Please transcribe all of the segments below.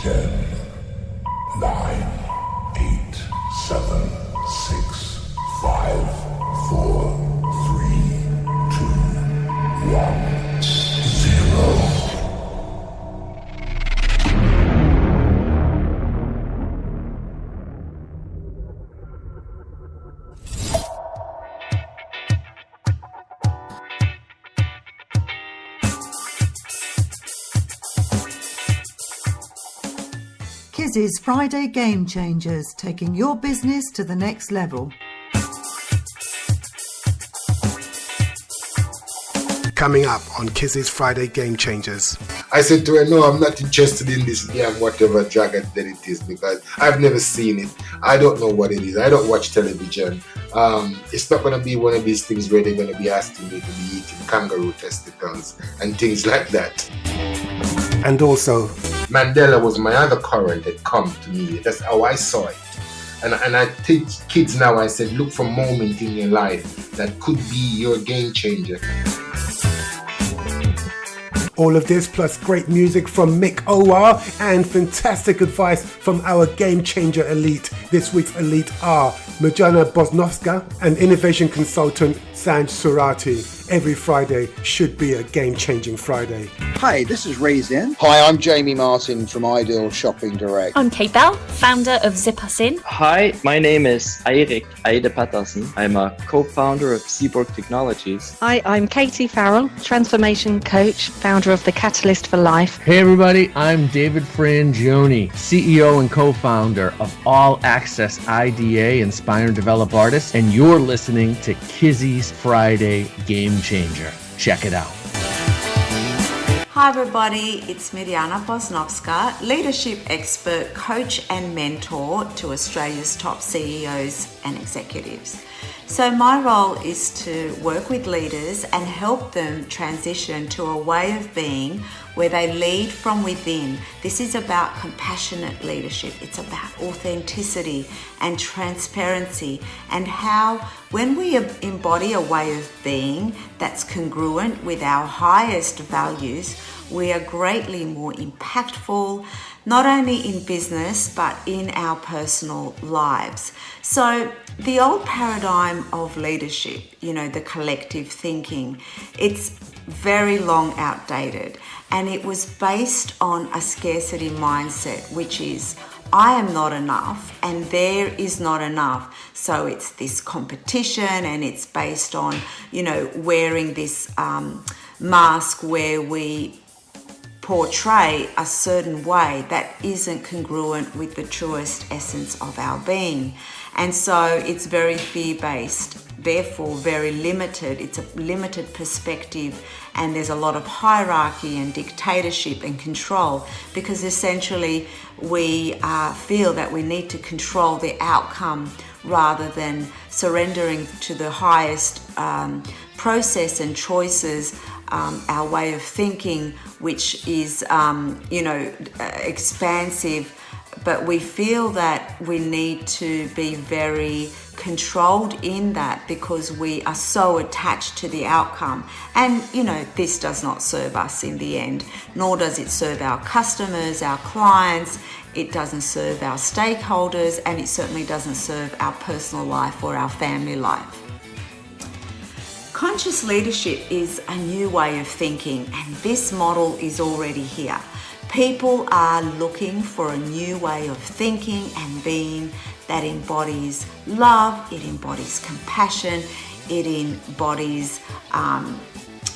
10, 9, 8, 7, 6, 5, 4, 3, 2, 1, 0. Kizzy's Friday Game Changers, taking your business to the next level. Coming up on Kizzy's Friday Game Changers. I said to her, no, I'm not interested in this damn whatever dragon that it is because I've never seen it. I don't know what it is. I don't watch television. It's not going to be one of these things where they're going to be asking me to be eating kangaroo testicles and things like that. And also, Mandela was my other current that come to me. That's how I saw it. And I teach kids now, I said, look for a moment in your life that could be your game changer. all of this plus great music from Mick Owar and fantastic advice from our game changer elite. This week's elite are Mirjana Boznovska and innovation consultant Sanj Surati. Every Friday should be a game-changing Friday. Hi, this is Ray Zen. Hi, I'm Jamie Martin from Ideal Shopping Direct. I'm Kate Bell, founder of Zip Us In. Hi, my name is Eirik Eide Patterson. I'm a co-founder of Seaborg Technologies. Hi, I'm Katie Farrell, transformation coach, founder of The Catalyst for Life. Hey everybody, I'm David Frangioni, CEO and co-founder of All Access IDA Inspire and Develop Artists, and you're listening to Kizzy's Friday Game Changer. Check it out. Hi everybody, it's Mirjana Boznovska, leadership expert, coach and mentor to Australia's top CEOs and executives. So my role is to work with leaders and help them transition to a way of being where they lead from within. This is about compassionate leadership. It's about authenticity and transparency, and how when we embody a way of being that's congruent with our highest values, we are greatly more impactful, not only in business, but in our personal lives. So the old paradigm of leadership, the collective thinking, it's very long outdated, and it was based on a scarcity mindset, which is I am not enough and there is not enough. So it's this competition, and it's based on, wearing this mask where we portray a certain way that isn't congruent with the truest essence of our being. And so it's very fear-based, therefore very limited. It's a limited perspective, and there's a lot of hierarchy and dictatorship and control, because essentially we feel that we need to control the outcome rather than surrendering to the highest process and choices, our way of thinking, which is, expansive. But we feel that we need to be very controlled in that, because we are so attached to the outcome. And, this does not serve us in the end, nor does it serve our customers, our clients. It doesn't serve our stakeholders, and it certainly doesn't serve our personal life or our family life. Conscious leadership is a new way of thinking, and this model is already here. People are looking for a new way of thinking and being that embodies love, it embodies compassion, it embodies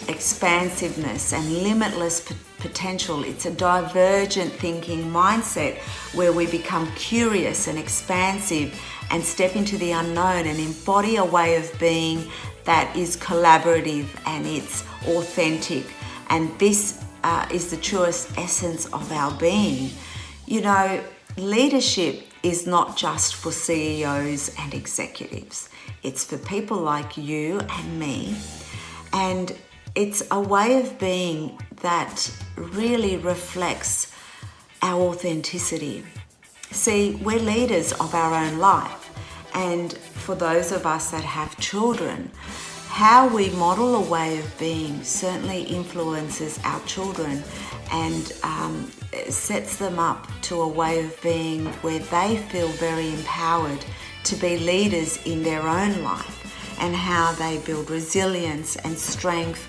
expansiveness and limitless potential. It's a divergent thinking mindset where we become curious and expansive and step into the unknown and embody a way of being that is collaborative and it's authentic. And this is the truest essence of our being. Leadership is not just for CEOs and executives. It's for people like you and me. And it's a way of being that really reflects our authenticity. See, we're leaders of our own life. And for those of us that have children, how we model a way of being certainly influences our children and sets them up to a way of being where they feel very empowered to be leaders in their own life, and how they build resilience and strength.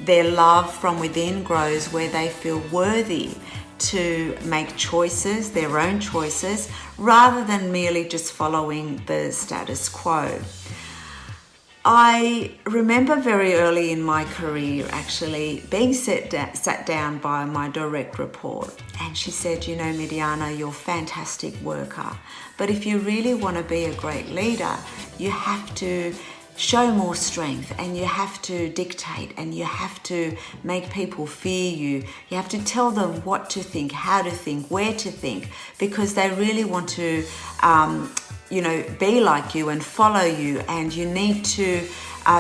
Their love from within grows where they feel worthy to make choices, their own choices, rather than merely just following the status quo. I remember very early in my career actually being sat down by my direct report, and she said, you know, Mirjana, you're a fantastic worker, but if you really want to be a great leader, you have to show more strength, and you have to dictate, and you have to make people fear you. You have to tell them what to think, how to think, where to think, because they really want to be like you and follow you, and you need to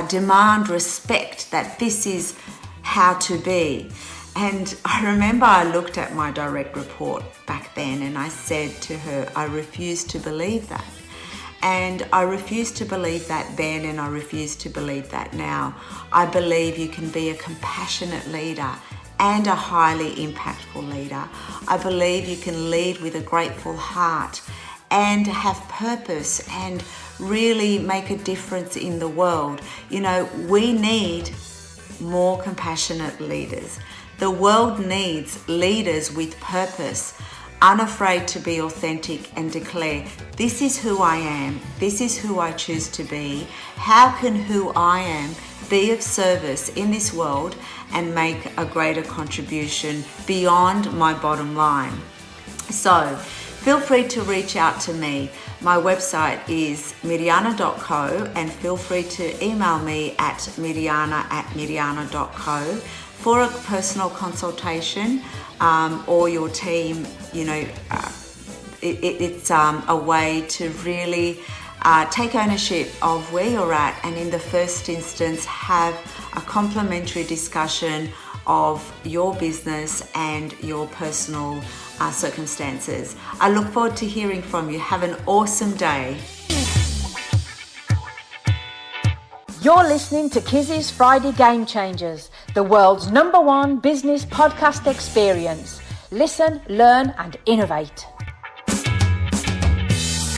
demand respect that this is how to be. And I remember I looked at my direct report back then and I said to her, I refuse to believe that. And I refuse to believe that then, and I refuse to believe that now. I believe you can be a compassionate leader and a highly impactful leader. I believe you can lead with a grateful heart and have purpose and really make a difference in the world. You know, we need more compassionate leaders. The world needs leaders with purpose, unafraid to be authentic and declare, this is who I am, this is who I choose to be. How can who I am be of service in this world and make a greater contribution beyond my bottom line? So feel free to reach out to me. My website is mirjana.co, and feel free to email me at mirjana@mirjana.co for a personal consultation, or your team. You know, it's a way to really take ownership of where you're at, and in the first instance have a complimentary discussion of your business and your personal circumstances. I look forward to hearing from you. Have an awesome day. You're listening to Kizzy's Friday Game Changers, the world's #1 business podcast experience. Listen, learn and innovate.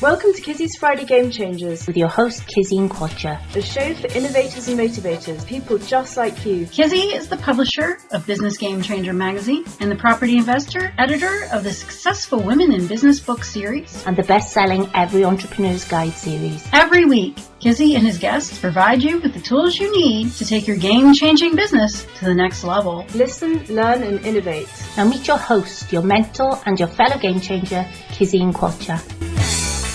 Welcome to Kizzy's Friday Game Changers with your host Kizzy Nkwocha, the show for innovators and motivators, people just like you. Kizzy is the publisher of Business Game Changer magazine and the property investor, editor of the successful Women in Business book series and the best-selling Every Entrepreneur's Guide series. Every week, Kizzy and his guests provide you with the tools you need to take your game-changing business to the next level. Listen, learn and innovate. Now meet your host, your mentor and your fellow game changer, Kizzy Nkwocha.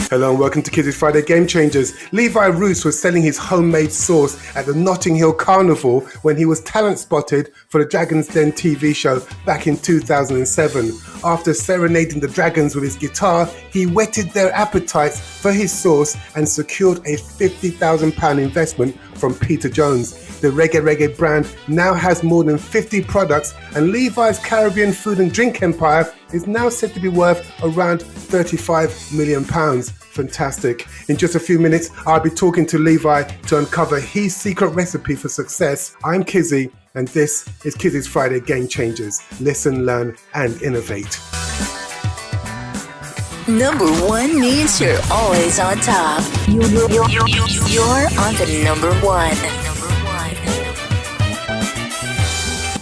Hello and welcome to Kizzy's Friday Game Changers. Levi Roots was selling his homemade sauce at the Notting Hill Carnival when he was talent spotted for the Dragon's Den TV show back in 2007. After serenading the dragons with his guitar, he whetted their appetites for his sauce and secured a £50,000 investment from Peter Jones. The Reggae Reggae brand now has more than 50 products, and Levi's Caribbean food and drink empire is now said to be worth around £35 million. Fantastic. In just a few minutes, I'll be talking to Levi to uncover his secret recipe for success. I'm Kizzy, and this is Kizzy's Friday Game Changers. Listen, learn, and innovate. #1 means you're always on top. You're on the #1.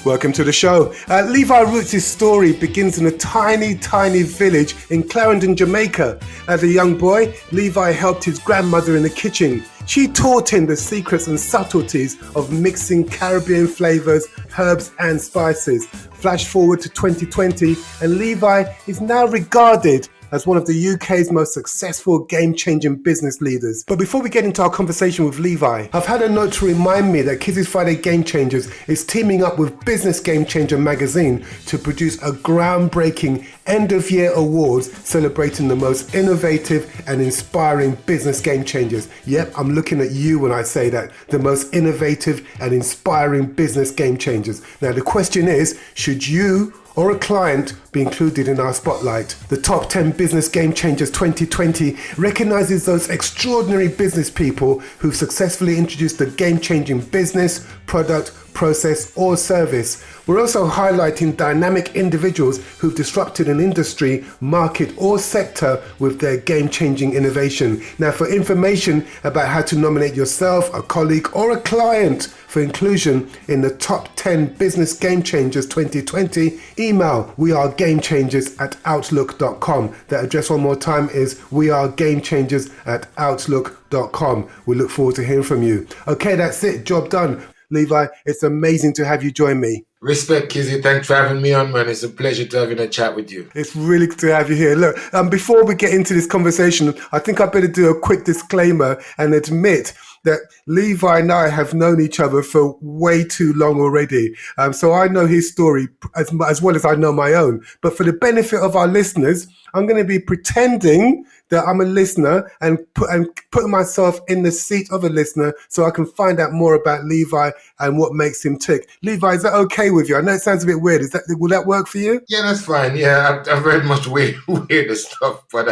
Welcome to the show. Levi Roots' story begins in a tiny, tiny village in Clarendon, Jamaica. As a young boy, Levi helped his grandmother in the kitchen. She taught him the secrets and subtleties of mixing Caribbean flavors, herbs and spices. Flash forward to 2020, and Levi is now regarded as one of the UK's most successful game-changing business leaders. But before we get into our conversation with Levi, I've had a note to remind me that Kizzy's Friday Game Changers is teaming up with Business Game Changer magazine to produce a groundbreaking end-of-year awards celebrating the most innovative and inspiring business game changers. Yep, I'm looking at you when I say that. The most innovative and inspiring business game changers. Now, the question is, should you or a client be included in our spotlight. The Top 10 Business Game Changers 2020 recognizes those extraordinary business people who've successfully introduced a game-changing business, product, process, or service. We're also highlighting dynamic individuals who've disrupted an industry, market, or sector with their game-changing innovation. Now, for information about how to nominate yourself, a colleague, or a client for inclusion in the Top 10 Business Game Changers 2020, email wearegamechangers@outlook.com. That address one more time is wearegamechangers@outlook.com. We look forward to hearing from you. Okay, that's it. Job done. Levi, it's amazing to have you join me. Respect, Kizzy. Thanks for having me on, man. It's a pleasure to having a chat with you. It's really good to have you here. Look, before we get into this conversation, I think I better do a quick disclaimer and admit that Levi and I have known each other for way too long already. So I know his story as well as I know my own. But for the benefit of our listeners, I'm going to be pretending that I'm a listener and putting myself in the seat of a listener so I can find out more about Levi and what makes him tick. Levi, is that okay with you? I know it sounds a bit weird. Will that work for you? Yeah, that's fine. Yeah, I've heard much weirder stuff, but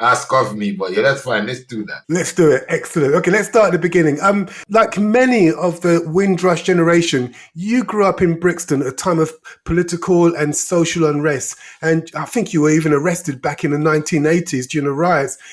ask of me. But yeah, that's fine. Let's do that. Let's do it. Excellent. Okay, let's start at the beginning. Like many of the Windrush generation, you grew up in Brixton at a time of political and social unrest, and I think you were even arrested back in the 1980s during the riots.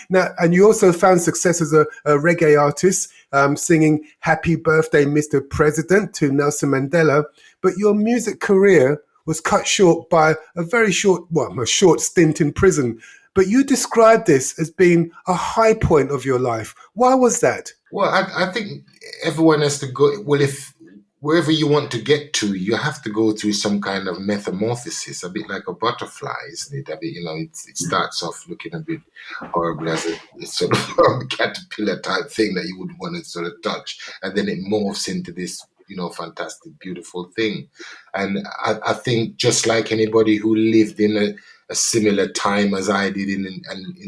Now, and you also found success as a reggae artist, singing "Happy Birthday, Mr. President" to Nelson Mandela. But your music career was cut short by a short stint in prison. But you described this as being a high point of your life. Why was that? Well, I think everyone has to go. Well, if wherever you want to get to, you have to go through some kind of metamorphosis, a bit like a butterfly, isn't it? A bit, it starts off looking a bit horrible as a sort of caterpillar type thing that you wouldn't want to sort of touch, and then it morphs into this, fantastic, beautiful thing. And I think just like anybody who lived in a similar time as I did in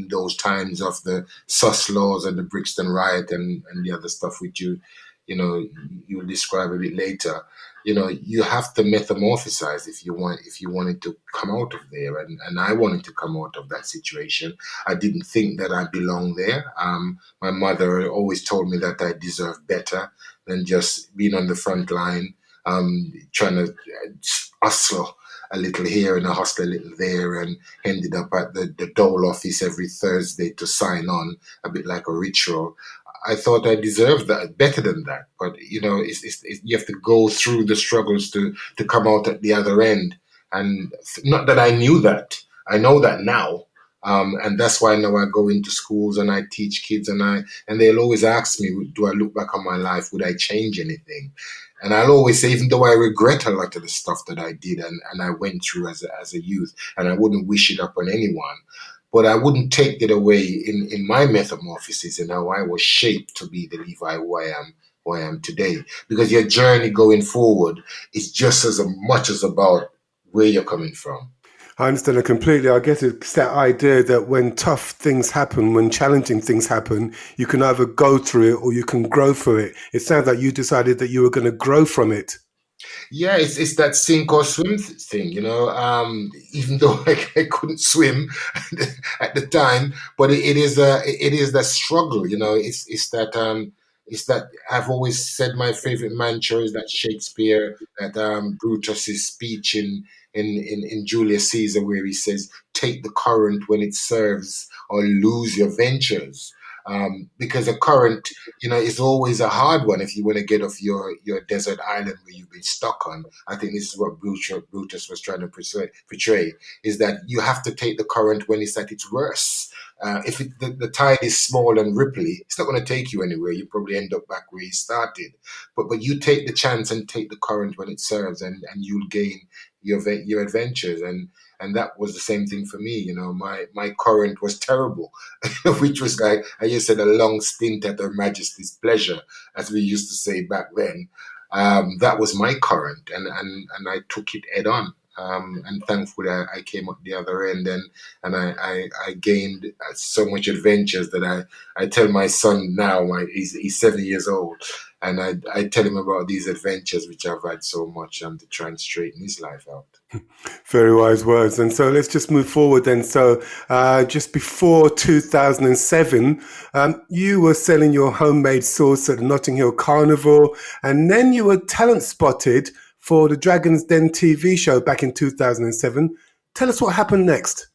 those times of the sus laws and the Brixton riot and the other stuff which you'll describe a bit later. You have to metamorphosize if you wanted to come out of there, and I wanted to come out of that situation. I didn't think that I belonged there. My mother always told me that I deserved better than just being on the front line, trying to hustle a little here and a hustle a little there, and ended up at the dole office every Thursday to sign on, a bit like a ritual. I thought I deserved that, better than that. But, you have to go through the struggles to come out at the other end. And not that I knew that. I know that now. And that's why now I go into schools and I teach kids, and they'll always ask me, do I look back on my life? Would I change anything? And I'll always say, even though I regret a lot of the stuff that I did and I went through as a youth, and I wouldn't wish it upon anyone, but I wouldn't take it away in my metamorphosis and how I was shaped to be the Levi who I am today. Because your journey going forward is just as much as about where you're coming from. I understand it completely. I guess it's that idea that when tough things happen, when challenging things happen, you can either go through it or you can grow through it. It sounds like you decided that you were going to grow from it. Yeah, it's that sink or swim thing, even though I couldn't swim at the time, but it is that struggle, it's that I've always said my favorite mantra is that Shakespeare, that Brutus's speech in Julius Caesar, where he says, take the current when it serves or lose your ventures. Because a current, is always a hard one if you want to get off your desert island where you've been stuck on. I think this is what Brutus was trying to portray, is that you have to take the current when it's at its worst. If the tide is small and ripply, it's not going to take you anywhere. You probably end up back where you started. But you take the chance and take the current when it serves, and you'll gain your adventures. And that was the same thing for me. My current was terrible, which was like, as you said, a long stint at Her Majesty's pleasure, as we used to say back then. That was my current, and I took it head on. And thankfully, I came up the other end, and I gained so much adventures that I tell my son now, he's 7 years old, and I tell him about these adventures which I've had so much to try and straighten his life out. Very wise words. And so let's just move forward then. So just before 2007, you were selling your homemade sauce at the Notting Hill Carnival, and then you were talent spotted for the Dragon's Den TV show back in 2007. Tell us what happened next.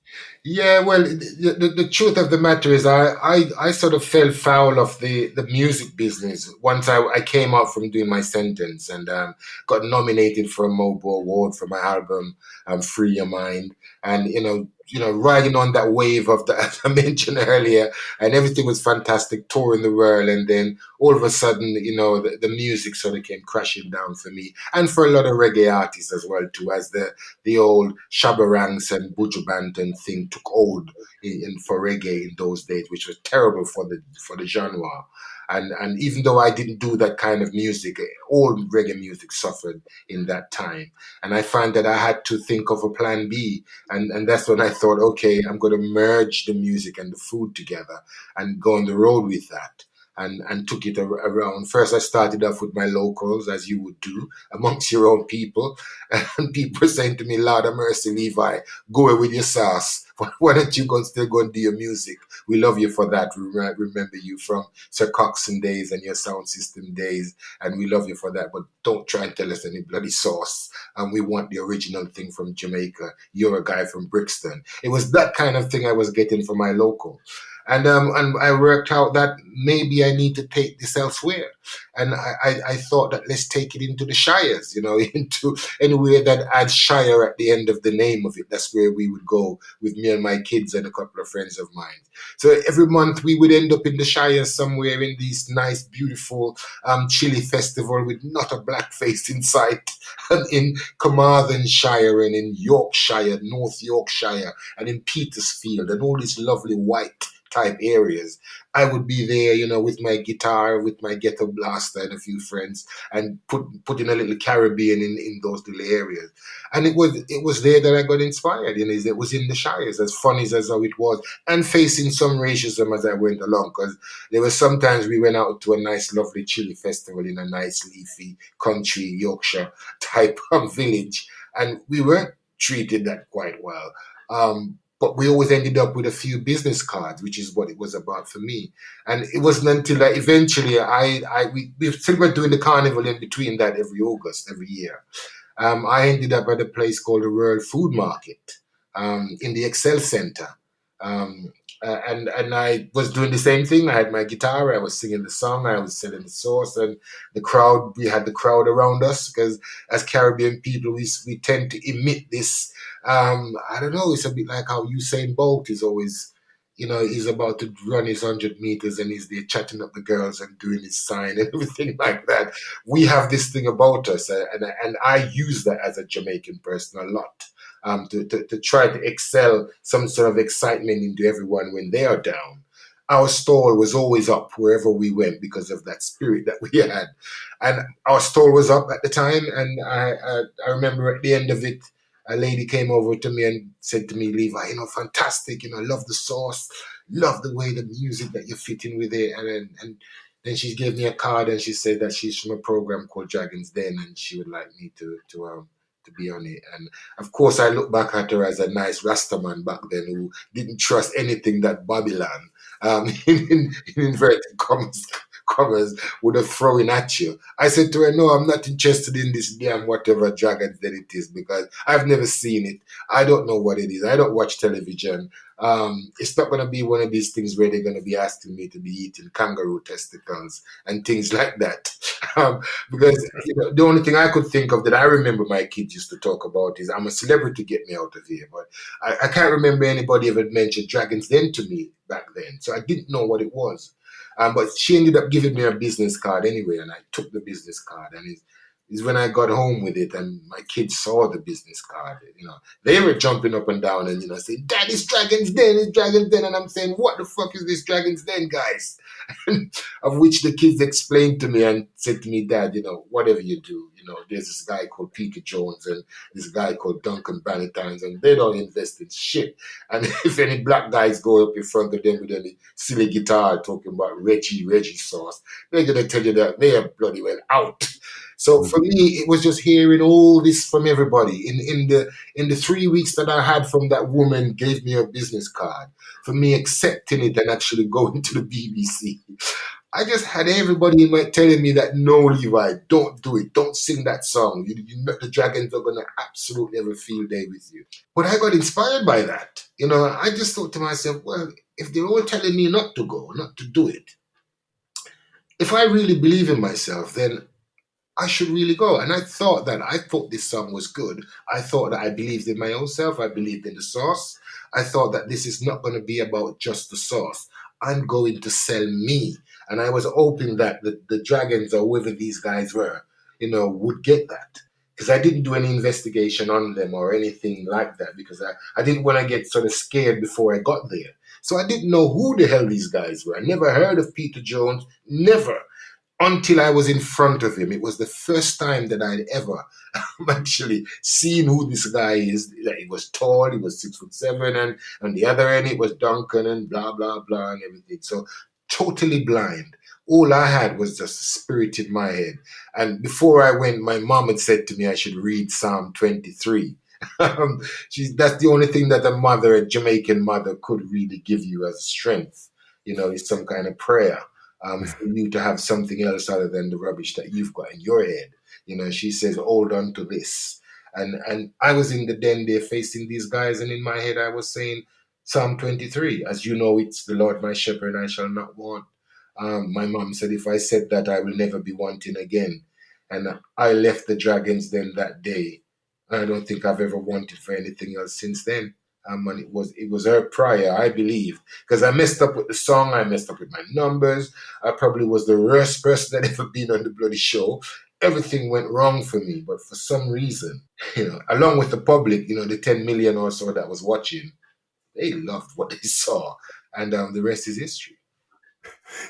Yeah, well, the truth of the matter is, I sort of fell foul of the music business once I came out from doing my sentence and got nominated for a Mobo Award for my album, Free Your Mind. And, riding on that wave of the, as I mentioned earlier, and everything was fantastic, touring the world. And then all of a sudden, the music sort of came crashing down for me and for a lot of reggae artists as well, too, as the old Shabarangs and Buju Banton thing took hold for reggae in those days, which was terrible for the genre. And even though I didn't do that kind of music, all reggae music suffered in that time. And I found that I had to think of a plan B. And that's when I thought, okay, I'm going to merge the music and the food together and go on the road with that. And took it around. First, I started off with my locals, as you would do, amongst your own people. And people were saying to me, Lord of mercy, Levi, go away with your sauce. Why don't you still go and do your music? We love you for that. We remember you from Sir Coxsone days and your sound system days. And we love you for that. But don't try and tell us any bloody sauce. And we want the original thing from Jamaica. You're a guy from Brixton. It was that kind of thing I was getting from my local. And I worked out that maybe I need to take this elsewhere. And I thought that let's take it into the Shires, into anywhere that adds Shire at the end of the name of it. That's where we would go with me and my kids and a couple of friends of mine. So every month we would end up in the Shires somewhere in this nice, beautiful chili festival with not a black face in sight. And in Carmarthenshire and in Yorkshire, North Yorkshire, and in Petersfield and all these lovely white type areas. I would be there, with my guitar, with my ghetto blaster and a few friends, and putting a little Caribbean in those little areas. And it was there that I got inspired. It was in the Shires, as funny as how it was, and facing some racism as I went along, because there were sometimes we went out to a nice, lovely chili festival in a nice, leafy country Yorkshire type of village, and we weren't treated that quite well. But we always ended up with a few business cards, which is what it was about for me. And it wasn't until eventually we still were doing the carnival in between that every August, every year. I ended up at a place called the World Food Market in the Excel Center. And I was doing the same thing. I had my guitar, I was singing the song, I was selling the sauce, and we had the crowd around us, because as Caribbean people, we tend to emit this, I don't know, it's a bit like how Usain Bolt is always, he's about to run his 100 meters and he's there chatting up the girls and doing his sign and everything like that. We have this thing about us, and I use that as a Jamaican person a lot. To try to excel some sort of excitement into everyone when they are down. Our stall was always up wherever we went because of that spirit that we had. And our stall was up at the time, and I remember at the end of it, a lady came over to me and said to me, Levi, fantastic, love the sauce, love the way the music that you're fitting with it. And then she gave me a card and she said that she's from a program called Dragon's Den and she would like me to be on it. And of course, I look back at her as a nice Rastaman back then who didn't trust anything that Babylon, in inverted commas, would have thrown at you. I said to her, no, I'm not interested in this damn whatever Dragon's Den it is, because I've never seen it. I don't know what it is. I don't watch television. It's not going to be one of these things where they're going to be asking me to be eating kangaroo testicles and things like that. Because the only thing I could think of that I remember my kids used to talk about is, I'm a celebrity, get me out of here. But I can't remember anybody ever mentioned Dragon's Den to me back then. So I didn't know what it was. But she ended up giving me a business card anyway, and I took the business card. And it's when I got home with it and my kids saw the business card, they were jumping up and down and, saying, Dad, it's Dragon's Den, it's Dragon's Den. And I'm saying, what the fuck is this Dragon's Den, guys? Of which the kids explained to me and said to me, Dad, whatever you do, there's this guy called Peter Jones and this guy called Duncan Bannatynes, and they don't invest in shit. And if any black guys go up in front of them with any silly guitar talking about Reggae Reggae Sauce, they're going to tell you that they are bloody well out. So for me, it was just hearing all this from everybody. In the 3 weeks that I had from that woman gave me a business card, for me accepting it and actually going to the BBC, I just had everybody telling me that, no, Levi, don't do it. Don't sing that song. The Dragons are going to absolutely have a field day with you. But I got inspired by that. I just thought to myself, well, if they're all telling me not to go, not to do it, if I really believe in myself, then I should really go. And I thought this song was good. I thought that I believed in my own self. I believed in the sauce. I thought that this is not going to be about just the sauce. I'm going to sell me. And I was hoping that the Dragons or whoever these guys were, would get that. Because I didn't do any investigation on them or anything like that, because I didn't want to get sort of scared before I got there. So I didn't know who the hell these guys were. I never heard of Peter Jones. Never. Until I was in front of him. It was the first time that I'd ever actually seen who this guy is. Like, he was tall, he was 6'7", and on the other end it was Duncan and blah, blah, blah and everything. So totally blind. All I had was just a spirit in my head. And before I went, my mom had said to me I should read Psalm 23. That's the only thing that a Jamaican mother could really give you as strength. Is some kind of prayer. For you to have something else other than the rubbish that you've got in your head. She says, hold on to this. And I was in the den there facing these guys, and in my head I was saying Psalm 23. As you know, it's the Lord my shepherd, I shall not want. My mom said, if I said that, I will never be wanting again. And I left the Dragons then that day. I don't think I've ever wanted for anything else since then. And it was her prayer, I believe, because I messed up with the song, I messed up with my numbers. I probably was the worst person that ever been on the bloody show. Everything went wrong for me, but for some reason, along with the public, the 10 million or so that was watching, they loved what they saw, and the rest is history.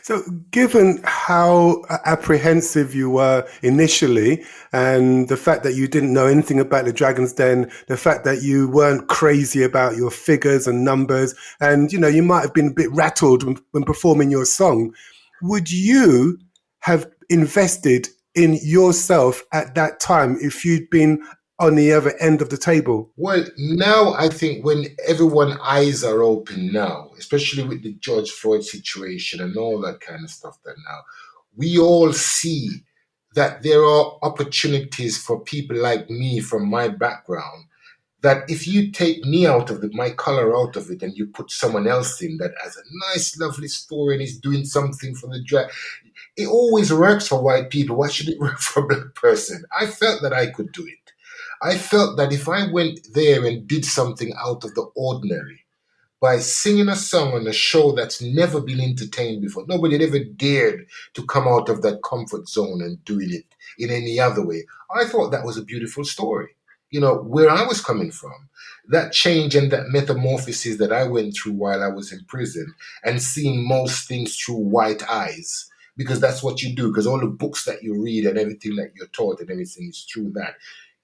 So given how apprehensive you were initially, and the fact that you didn't know anything about the Dragon's Den, the fact that you weren't crazy about your figures and numbers, and you might have been a bit rattled when performing your song, would you have invested in yourself at that time if you'd been on the other end of the table? Well, now I think when everyone's eyes are open now, especially with the George Floyd situation and all that kind of stuff, that now we all see that there are opportunities for people like me from my background, that if you take me out of it, my color out of it, and you put someone else in that has a nice, lovely story and is doing something for the drag, it always works for white people. Why should it work for a black person? I felt that I could do it. I felt that if I went there and did something out of the ordinary by singing a song on a show that's never been entertained before, nobody had ever dared to come out of that comfort zone and doing it in any other way, I thought that was a beautiful story. Where I was coming from, that change and that metamorphosis that I went through while I was in prison, and seeing most things through white eyes, because that's what you do, because all the books that you read and everything that you're taught and everything is through that.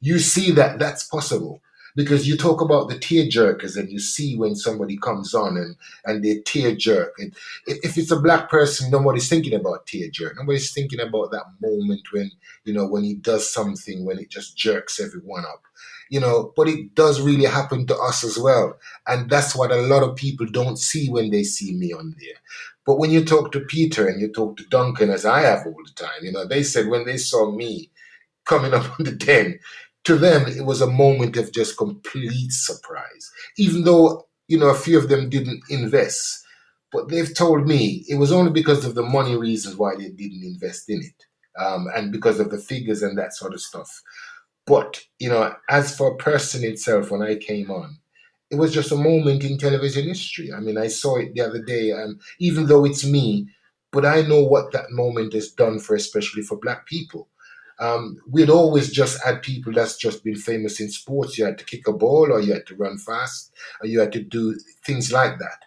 You see that that's possible, because you talk about the tear jerkers, and you see when somebody comes on and they tear jerk. And if it's a black person, nobody's thinking about tear jerk. Nobody's thinking about that moment when, when he does something, when it just jerks everyone up. But it does really happen to us as well. And that's what a lot of people don't see when they see me on there. But when you talk to Peter and you talk to Duncan, as I have all the time, they said when they saw me coming up on the den, to them, it was a moment of just complete surprise, even though, a few of them didn't invest. But they've told me it was only because of the money reasons why they didn't invest in it, and because of the figures and that sort of stuff. But, as for a person itself, when I came on, it was just a moment in television history. I mean, I saw it the other day, and even though it's me, but I know what that moment has done for, especially for black people. We'd always just had people that's just been famous in sports. You had to kick a ball, or you had to run fast, or you had to do things like that.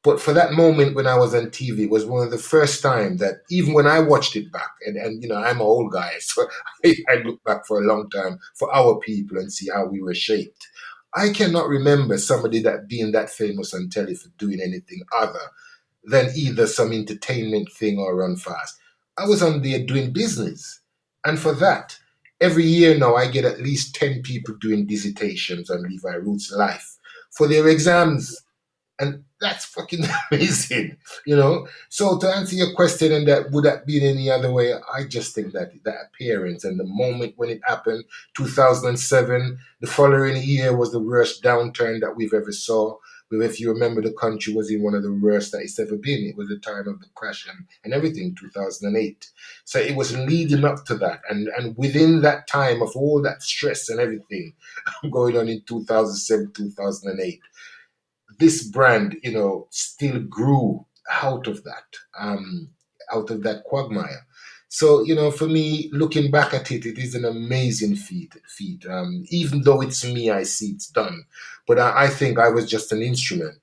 But for that moment when I was on TV, it was one of the first time that even when I watched it back, and I'm an old guy, so I look back for a long time for our people and see how we were shaped. I cannot remember somebody that being that famous on telly for doing anything other than either some entertainment thing or run fast. I was on there doing business. And for that, every year now I get at least 10 people doing dissertations on Levi Roots' life for their exams. And that's fucking amazing, So to answer your question, and that would that be in any other way, I just think that that appearance and the moment when it happened, 2007, the following year was the worst downturn that we've ever saw. But if you remember, the country was in one of the worst that it's ever been. It was the time of the crash and everything, 2008. So it was leading up to that. And within that time of all that stress and everything going on in 2007, 2008, this brand, still grew out of that quagmire. So, for me, looking back at it, it is an amazing feat. Even though it's me, I see it's done. But I think I was just an instrument.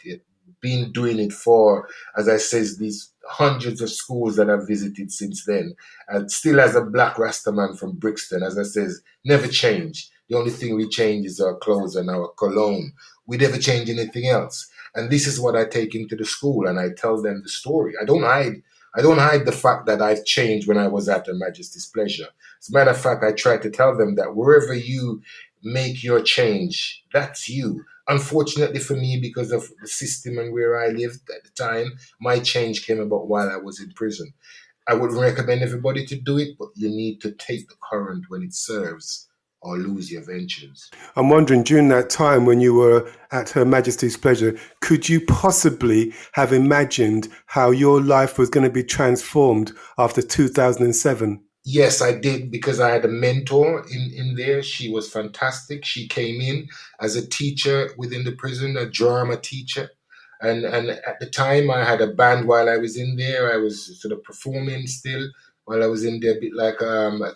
Been doing it for, as I says, these hundreds of schools that I've visited since then. And still as a black Rastaman from Brixton, as I says, never changed. The only thing we change is our clothes and our cologne. We never change anything else. And this is what I take into the school and I tell them the story. I don't hide the fact that I've changed when I was at Her Majesty's pleasure. As a matter of fact, I try to tell them that wherever you make your change, that's you. Unfortunately for me, because of the system and where I lived at the time, my change came about while I was in prison. I would recommend everybody to do it, but you need to take the current when it serves or lose your ventures. I'm wondering, during that time when you were at Her Majesty's pleasure, could you possibly have imagined how your life was going to be transformed after 2007? Yes, I did, because I had a mentor in there. She was fantastic. She came in as a teacher within the prison, a drama teacher. And at the time, I had a band while I was in there. I was sort of performing still while I was in there, a bit like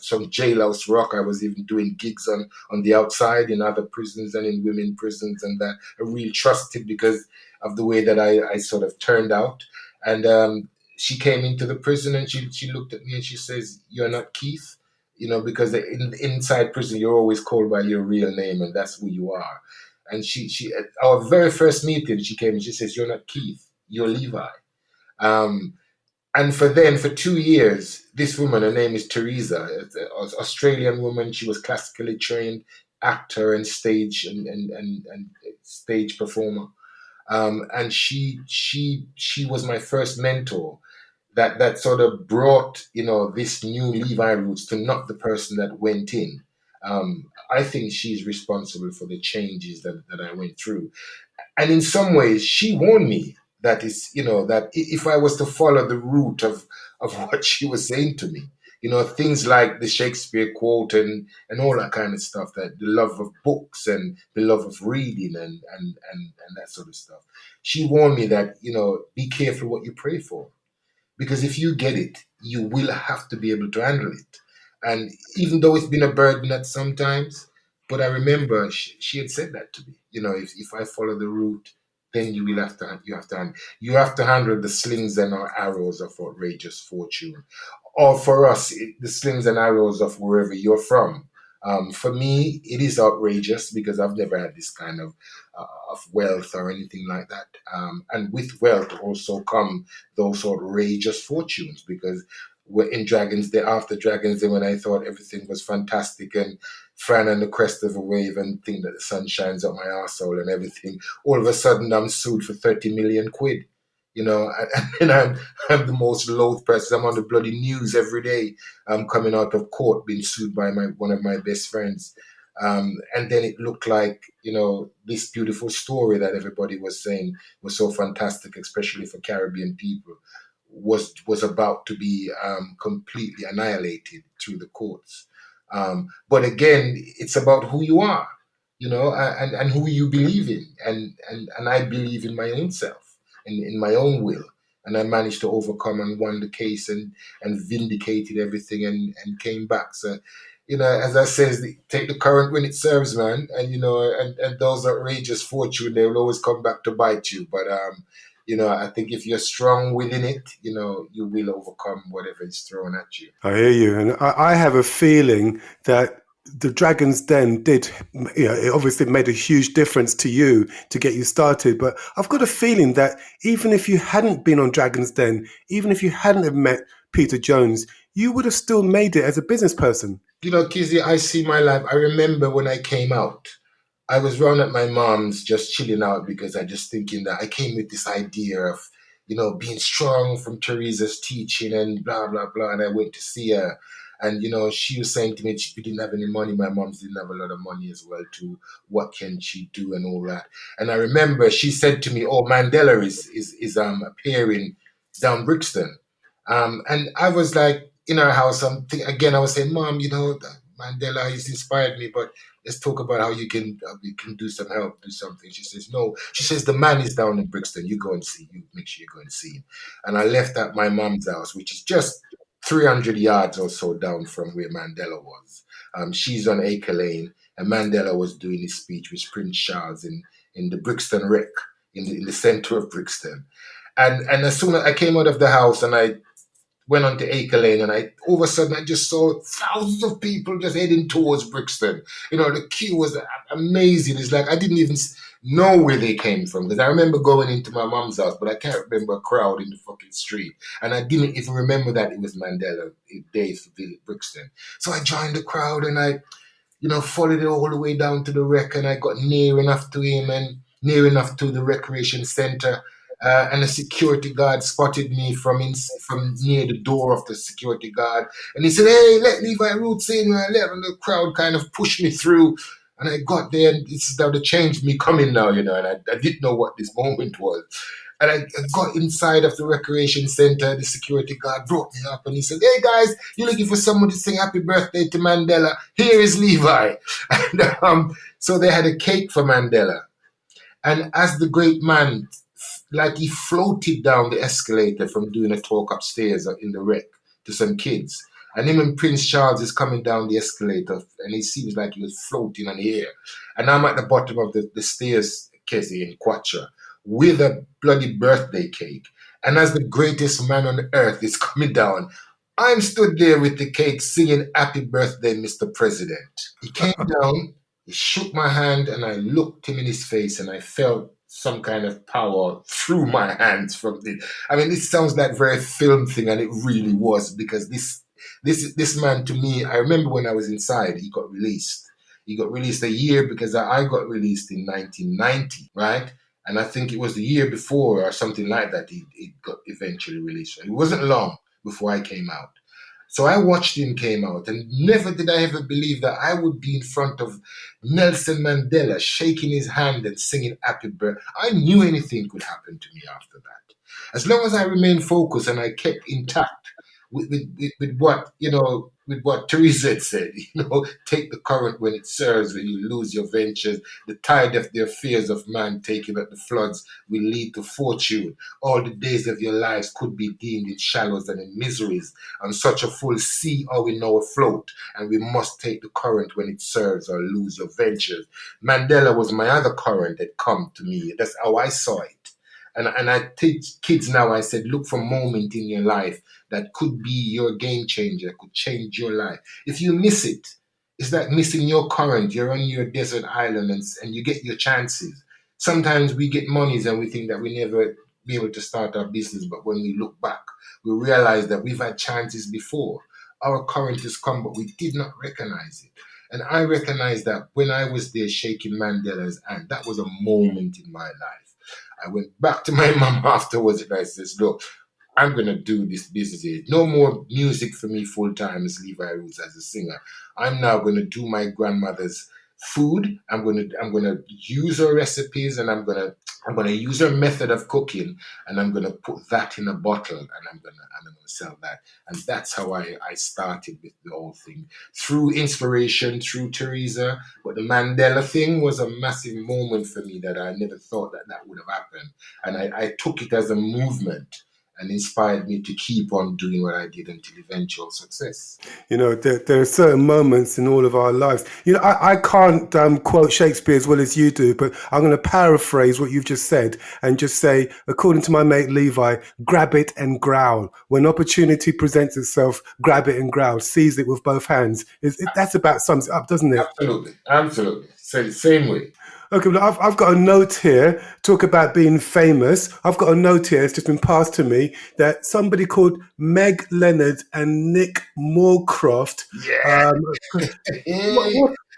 some jailhouse rock. I was even doing gigs on the outside in other prisons and in women prisons, and that I really trusted because of the way that I sort of turned out. And she came into the prison and she looked at me and she says, "You're not Keith," because inside prison you're always called by your real name and that's who you are. And she at our very first meeting, she came and she says, "You're not Keith, you're Levi." And for 2 years, this woman, her name is Teresa, an Australian woman. She was classically trained actor and stage and stage performer. And she was my first mentor that sort of brought, this new Levi Roots to not the person that went in. I think she's responsible for the changes that I went through. And in some ways, she warned me that that if I was to follow the route of what she was saying to me, things like the Shakespeare quote and all that kind of stuff, that the love of books and the love of reading and that sort of stuff. She warned me that, be careful what you pray for. Because if you get it, you will have to be able to handle it. And even though it's been a burden at some times, but I remember she had said that to me. If I follow the route, then you have to handle the slings and arrows of outrageous fortune. Or for us, the slings and arrows of wherever you're from. For me, it is outrageous because I've never had this kind of wealth or anything like that. And with wealth also come those outrageous fortunes, because we're in Dragons Day, after Dragons Day, when I thought everything was fantastic and flying on the crest of a wave and think that the sun shines up my arsehole and everything, all of a sudden I'm sued for 30 million quid. And I'm the most loathed person. I'm on the bloody news every day. I'm coming out of court being sued by one of my best friends. And then it looked like, this beautiful story that everybody was saying was so fantastic, especially for Caribbean people, was about to be completely annihilated through the courts. But again, it's about who you are, and who you believe in. And I believe in my own self and in my own will. And I managed to overcome and won the case and vindicated everything and came back. So, as I says, take the current when it serves, man. And, and those outrageous fortune, they will always come back to bite you. But, I think if you're strong within it, you will overcome whatever is thrown at you. I hear you. And I have a feeling that the Dragon's Den it obviously made a huge difference to you to get you started. But I've got a feeling that even if you hadn't been on Dragon's Den, even if you hadn't have met Peter Jones, you would have still made it as a business person. Kizzy, I see my life. I remember when I came out, I was round at my mom's just chilling out because I just thinking that I came with this idea of, being strong from Teresa's teaching and blah, blah, blah. And I went to see her. And, she was saying to me she didn't have any money. My mom didn't have a lot of money as well, too. What can she do and all that? And I remember she said to me, oh, Mandela is appearing down Brixton. And I was like, in our house, I was saying, Mom, Mandela has inspired me, but let's talk about how we can do some help, do something. She says, no. She says, the man is down in Brixton. You go and see. You make sure you go and see him. And I left at my mom's house, which is just 300 yards or so down from where Mandela was. She's on Acre Lane, and Mandela was doing his speech with Prince Charles in the Brixton Rec, in the center of Brixton. And as soon as I came out of the house and I went on to Acre Lane, and all of a sudden I just saw thousands of people just heading towards Brixton. The queue was amazing. It's like I didn't even know where they came from, because I remember going into my mom's house, but I can't remember a crowd in the fucking street. And I didn't even remember that it was Mandela Day for Brixton. So I joined the crowd and I, followed it all the way down to the rec, and I got near enough to him and near enough to the recreation center. And a security guard spotted me from near the door of the security guard. And he said, hey, let Levi Roots in. And the crowd kind of pushed me through. And I got there, and this is how they changed me coming now, and I didn't know what this moment was. And I got inside of the recreation center. The security guard brought me up and he said, hey guys, you're looking for someone to sing happy birthday to Mandela. Here is Levi. And so they had a cake for Mandela. And as the great man, like he floated down the escalator from doing a talk upstairs in the rec to some kids. And him and Prince Charles is coming down the escalator, and it seems like he was floating on the air. And I'm at the bottom of the stairs, Kessie, in Quattro, with a bloody birthday cake. And as the greatest man on earth is coming down, I'm stood there with the cake singing happy birthday, Mr. President. He came down, he shook my hand, and I looked him in his face, and I felt some kind of power through my hands from it. I mean, this sounds like a very film thing, and it really was, because this man, to me, I remember when I was inside, he got released. He got released a year, because I got released in 1990, right? And I think it was the year before or something like that he got eventually released. It wasn't long before I came out. So I watched him came out, and never did I ever believe that I would be in front of Nelson Mandela, shaking his hand and singing happy birthday. I knew anything could happen to me after that. As long as I remained focused and I kept intact with what Teresa had said, take the current when it serves, when you lose your ventures. The tide of the affairs of man taken at the floods will lead to fortune. All the days of your lives could be deemed in shallows and in miseries. On such a full sea are we now afloat, and we must take the current when it serves or lose your ventures. Mandela was my other current that come to me. That's how I saw it. And I teach kids now, I said, look for a moment in your life that could be your game changer, could change your life. If you miss it, it's like missing your current. You're on your desert island and you get your chances. Sometimes we get monies and we think that we never be able to start our business, but when we look back, we realize that we've had chances before. Our current has come, but we did not recognize it. And I recognized that when I was there shaking Mandela's hand, that was a moment in my life. I went back to my mom afterwards and I said, look, I'm going to do this business here. No more music for me full time as Levi Roots as a singer. I'm now going to do my grandmother's food. I'm going to use her recipes, and I'm going to use her method of cooking, and I'm going to put that in a bottle, and I'm going to sell that. And that's how I started with the whole thing. Through inspiration, through Teresa. But the Mandela thing was a massive moment for me that I never thought that would have happened. And I took it as a movement. and inspired me to keep on doing what I did until eventual success. You know, there are certain moments in all of our lives. You know, I can't quote Shakespeare as well as you do, but I'm going to paraphrase what you've just said and just say, according to my mate Levi, grab it and growl. When opportunity presents itself, grab it and growl. Seize it with both hands. That's about sums it up, doesn't it? Absolutely. Same way. Okay, well, I've got a note here, talk about being famous. I've got a note here, it's just been passed to me, that somebody called Meg Leonard and Nick Moorcroft. Yeah.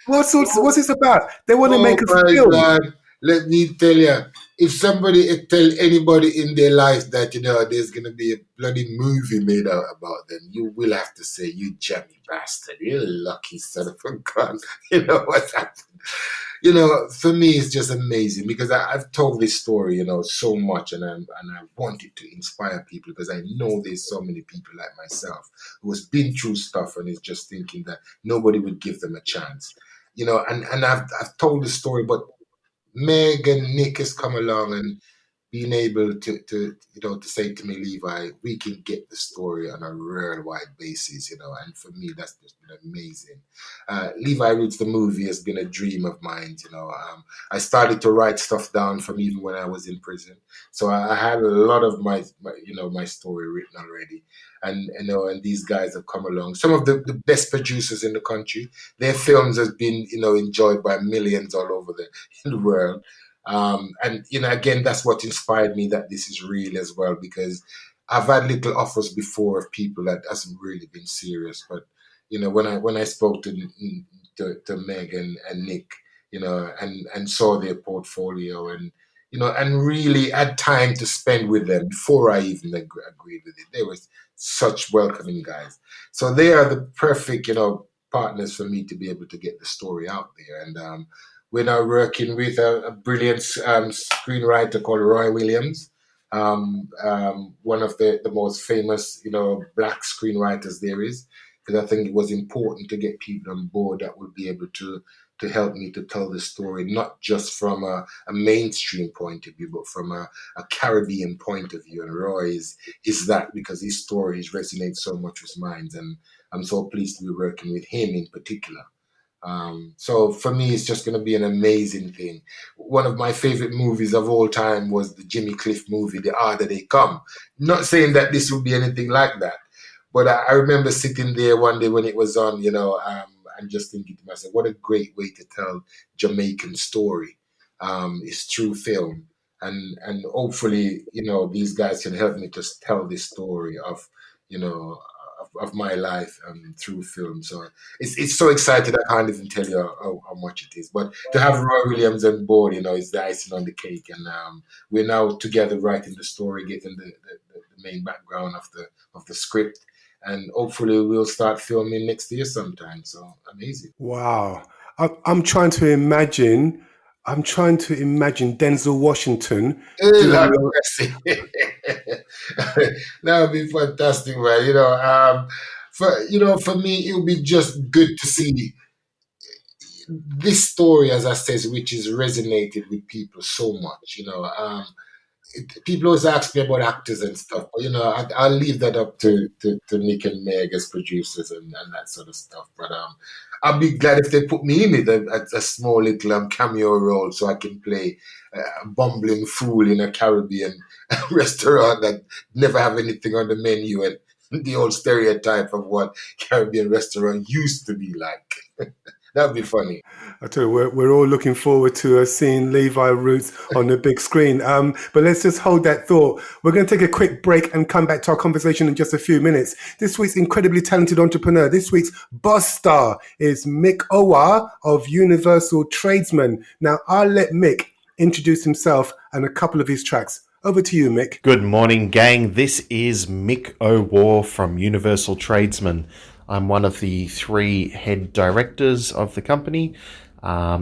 What's this about? They want to make a film. God. Let me tell you, if somebody tell anybody in their life that, you know, there's going to be a bloody movie made out about them, you will have to say, you jammy bastard, you lucky son of a gun. You know what's happened? You know, for me, it's just amazing because I've told this story, you know, so much, and I wanted to inspire people because I know there's so many people like myself who has been through stuff and is just thinking that nobody would give them a chance, you know. And I've told the story, but Meg and Nick has come along and being able to you know, to say to me, Levi, we can get the story on a worldwide basis, you know, and for me that's just been amazing. Levi Roots, the movie, has been a dream of mine, you know. I started to write stuff down from even when I was in prison, so I had a lot of my you know, my story written already, and you know, and these guys have come along. Some of the best producers in the country. Their films has been, you know, enjoyed by millions all over the world. And you know, again, that's what inspired me that this is real as well, because I've had little offers before of people that hasn't really been serious, but you know, when I spoke to Meg and Nick, you know, and saw their portfolio, and you know, and really had time to spend with them before I even agreed with it. They were such welcoming guys, so they are the perfect, you know, partners for me to be able to get the story out there. And we're now working with a brilliant screenwriter called Roy Williams, one of the most famous, you know, black screenwriters there is, because I think it was important to get people on board that would be able to help me to tell the story, not just from a mainstream point of view, but from a Caribbean point of view. And Roy is that, because his stories resonate so much with mine, and I'm so pleased to be working with him in particular. So for me, it's just going to be an amazing thing. One of my favorite movies of all time was the Jimmy Cliff movie, The Harder They Come. Not saying that this will be anything like that, but I remember sitting there one day when it was on, you know, and just thinking to myself, what a great way to tell Jamaican story. It's through film. And hopefully, you know, these guys can help me to tell this story of, you know, of my life through film. So it's so excited, I can't even tell you how much it is. But to have Roy Williams on board, you know, is the icing on the cake. And we're now together writing the story, getting the main background of the script. And hopefully we'll start filming next year sometime. So amazing. Wow. I'm trying to imagine Denzel Washington. That would be fantastic, man. For me, it would be just good to see this story, as I said, which has resonated with people so much. People always ask me about actors and stuff, but I'll leave that up to Nick and Meg as producers and that sort of stuff. But I'll be glad if they put me in it, a small little cameo role, so I can play a bumbling fool in a Caribbean restaurant that never have anything on the menu, and the old stereotype of what Caribbean restaurant used to be like. That would be funny. I tell you, we're all looking forward to seeing Levi Roots on the big screen. But let's just hold that thought. We're going to take a quick break and come back to our conversation in just a few minutes. This week's incredibly talented entrepreneur, this week's boss star is Mick Owar of Universal Tradesman. Now, I'll let Mick introduce himself and a couple of his tracks. Over to you, Mick. Good morning, gang. This is Mick Owar from Universal Tradesman. I'm one of the 3 head directors of the company.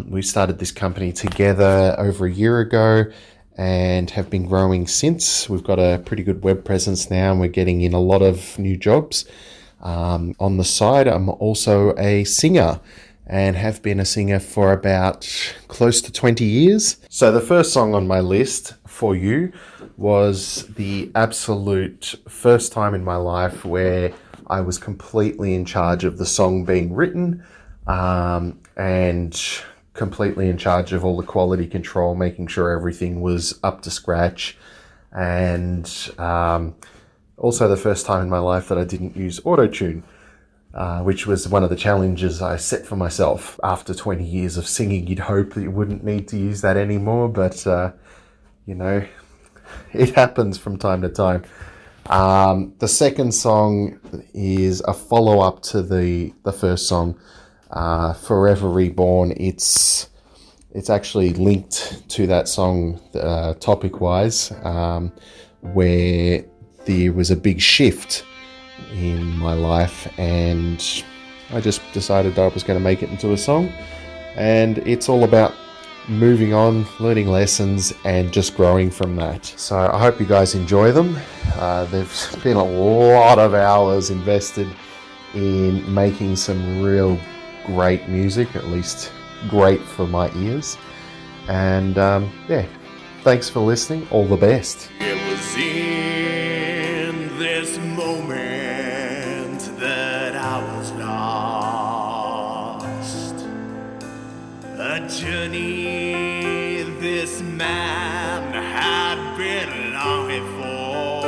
We started this company together over a year ago and have been growing since. We've got a pretty good web presence now, and we're getting in a lot of new jobs. On the side, I'm also a singer, and have been a singer for about close to 20 years. So the first song on my list for you was the absolute first time in my life where I was completely in charge of the song being written, and completely in charge of all the quality control, making sure everything was up to scratch, and also the first time in my life that I didn't use auto-tune, which was one of the challenges I set for myself. After 20 years of singing, you'd hope that you wouldn't need to use that anymore, but you know, it happens from time to time. The second song is a follow-up to the first song, Forever Reborn. It's actually linked to that song topic-wise, where there was a big shift in my life, and I just decided I was going to make it into a song. And it's all about moving on, learning lessons, and just growing from that. So I hope you guys enjoy them. There's been a lot of hours invested in making some real great music, at least great for my ears. And yeah, thanks for listening. All the best. It was in this moment that I was lost. A journey this man had been longing for.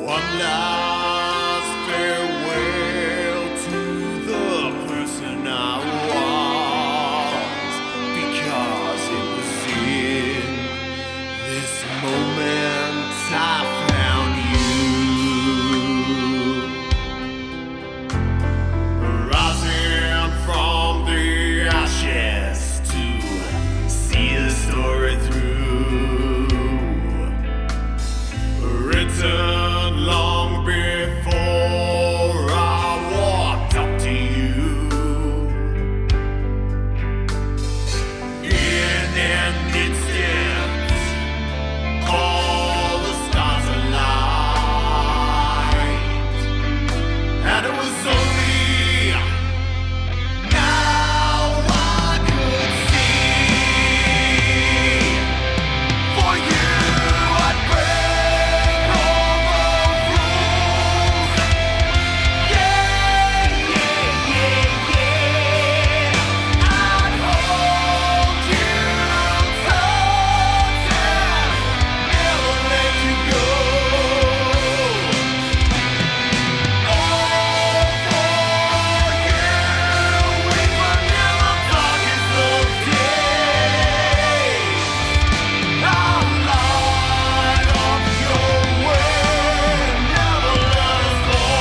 One last farewell to the person I was, because it was in this moment I found you. Rising from the ashes to see the story through. Written long before I walked up to you. In an instant, all the stars aligned, and it was only now I could see. For you, I'd break all the rules. Yeah, yeah, yeah, yeah. I'd hold you tight and never let you go. All for you, even in the darkest of days. I'll light up your way, never let us fall.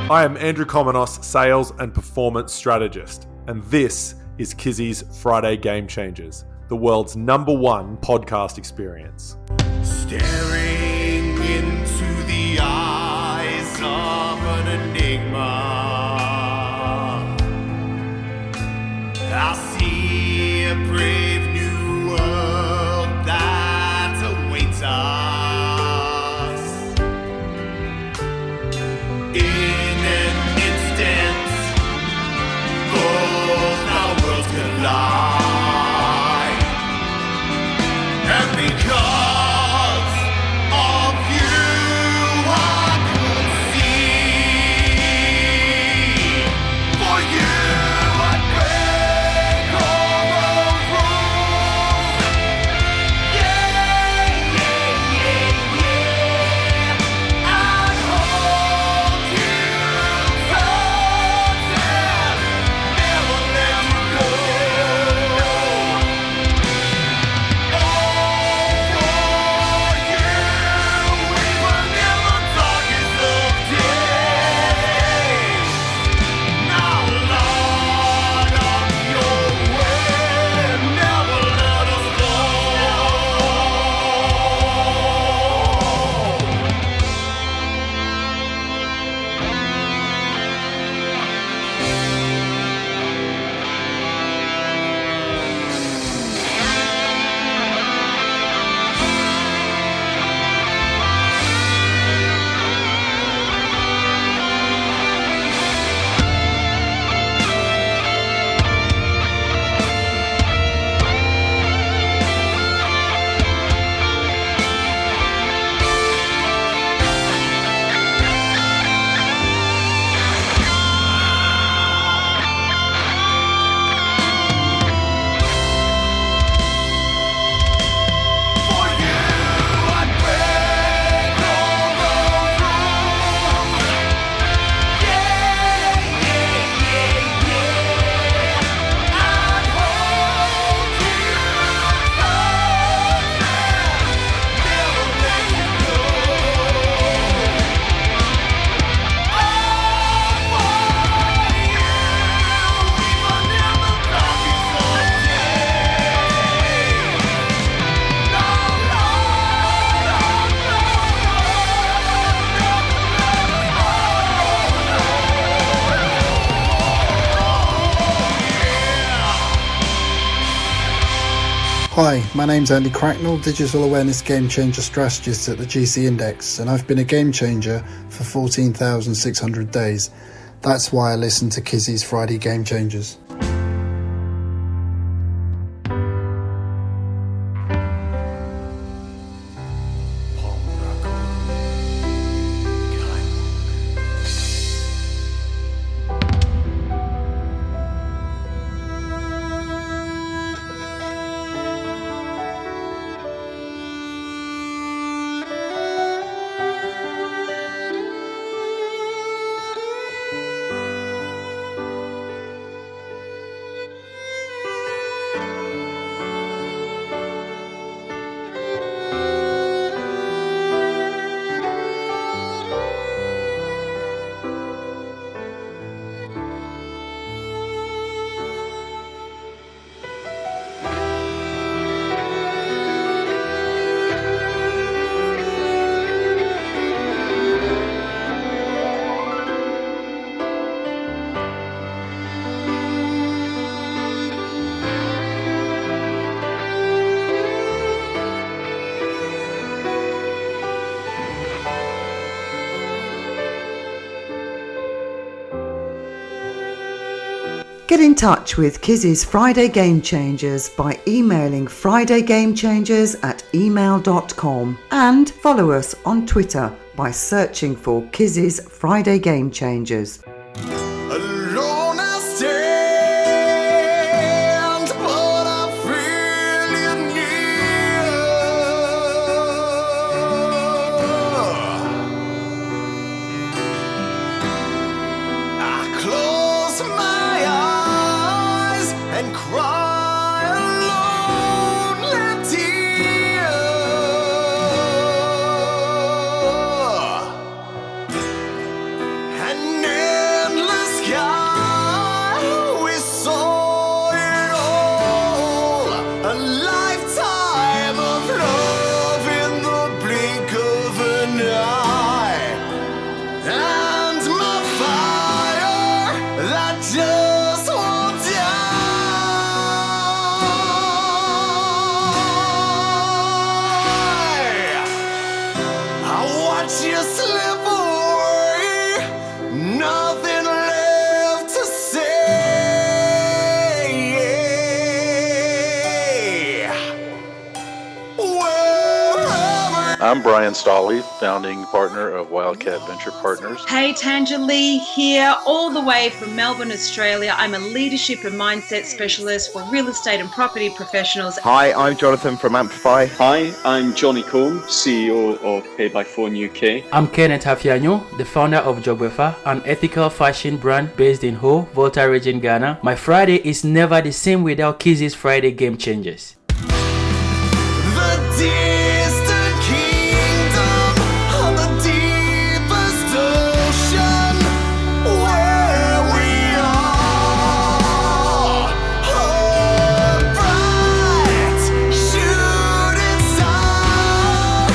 I am Andrew Komenos, Sales and Performance Strategist, and this is Kizzy's Friday Game Changers, the world's #1 podcast experience. Staring into the eyes of an enigma, I see a brave new world that awaits us. In an instant, both our worlds collide. And because of you, I could see Hi, my name's Andy Cracknell, Digital Awareness Game Changer Strategist at the GC Index, and I've been a game changer for 14,600 days. That's why I listen to Kizzy's Friday Game Changers. Get in touch with Kizzy's Friday Game Changers by emailing fridaygamechangers@email.com and follow us on Twitter by searching for Kizzy's Friday Game Changers. Alone I stand, but I feel you near. I close my eyes and cry a lonely tear. An endless sky, we saw it all. A lifetime of love in the blink of an eye. And my fire that just won't die. I watch you slip away, nothing left to say. Wherever I'm Brian Stolley, founding partner of Wildcat Venture Partners. Hey, Tanja Lee here, all the way from Melbourne, Australia. I'm a leadership and mindset specialist for real estate and property professionals. Hi, I'm Jonathan from Amplify. Hi, I'm Johnny Combe, CEO of Pay by Phone UK. I'm Kenneth Hafianyo, the founder of Jogwefa, an ethical fashion brand based in Ho, Volta region, Ghana. My Friday is never the same without Kizzy's Friday Game Changers. the distant kingdom of the deepest ocean, where we are, a bright shooting star,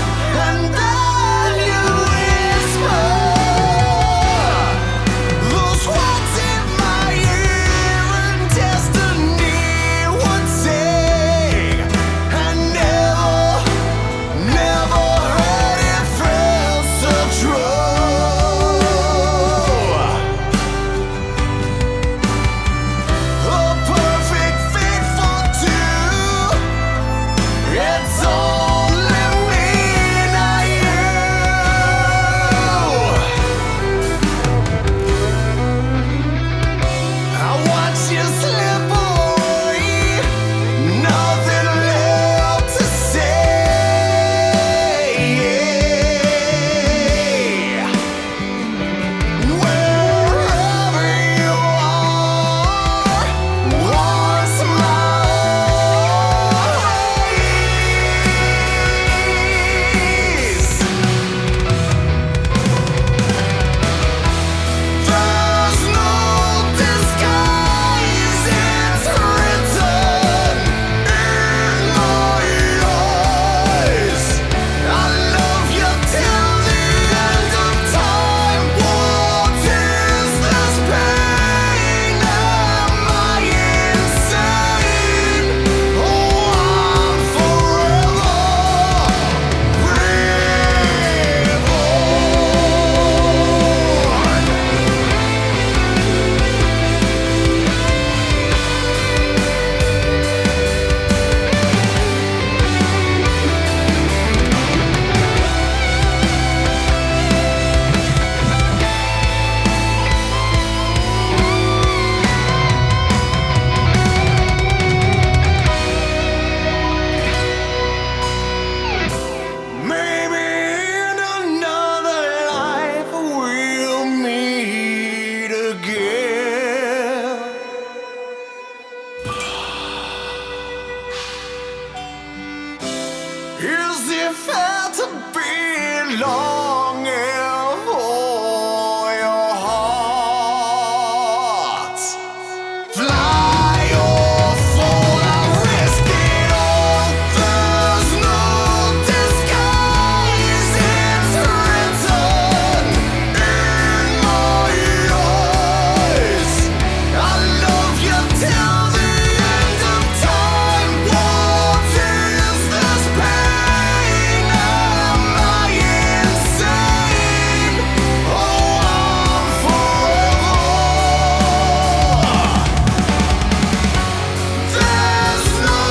and then you whisper those words in my ear, and destiny would say, and never Is it fair to be longing for your heart? Fly or fall, I risk it all. There's no disguise, it's written in my eyes. I love you till the end of time. What is this pain? Am I insane? Oh, I'm forever. There's no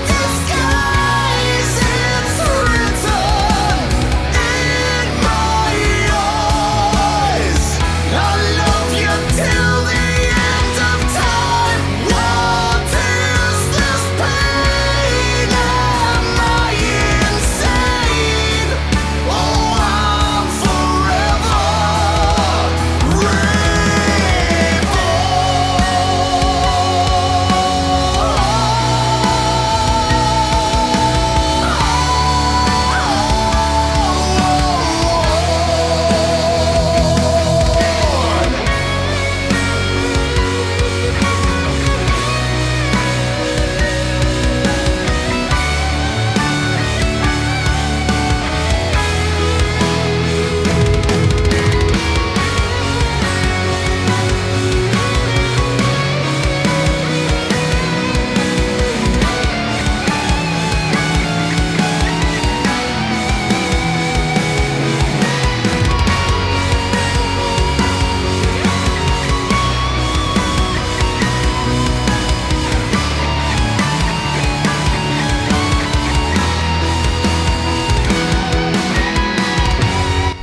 disguise, it's written in my eyes. I love you till the end of time. What is this pain? Am I insane? Oh, I'm forever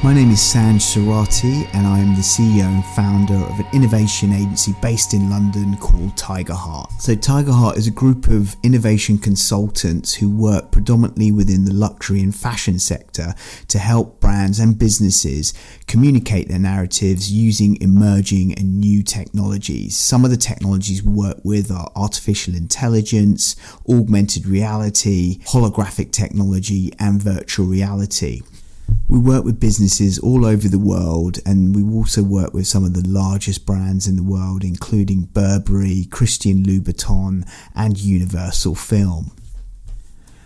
My name is Sanj Surati and I am the CEO and founder of an innovation agency based in London called Tiger Heart. So Tiger Heart is a group of innovation consultants who work predominantly within the luxury and fashion sector to help brands and businesses communicate their narratives using emerging and new technologies. Some of the technologies we work with are artificial intelligence, augmented reality, holographic technology and virtual reality. We work with businesses all over the world, and we also work with some of the largest brands in the world, including Burberry, Christian Louboutin, and Universal Film.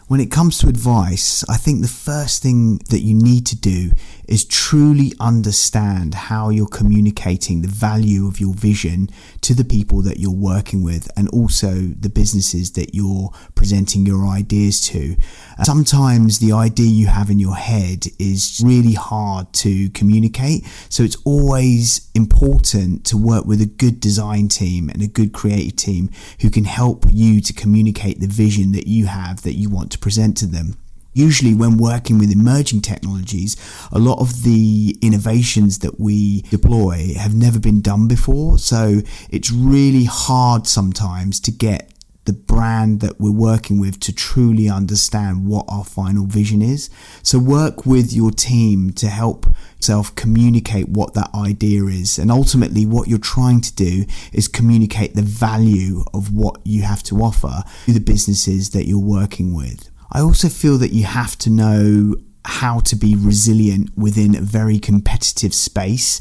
When it comes to advice, I think the first thing that you need to do is truly understand how you're communicating the value of your vision to the people that you're working with and also the businesses that you're presenting your ideas to. Sometimes the idea you have in your head is really hard to communicate, so it's always important to work with a good design team and a good creative team who can help you to communicate the vision that you have that you want to present to them. Usually when working with emerging technologies, a lot of the innovations that we deploy have never been done before, so it's really hard sometimes to get the brand that we're working with to truly understand what our final vision is. So work with your team to help yourself communicate what that idea is, and ultimately what you're trying to do is communicate the value of what you have to offer to the businesses that you're working with. I also feel that you have to know how to be resilient within a very competitive space.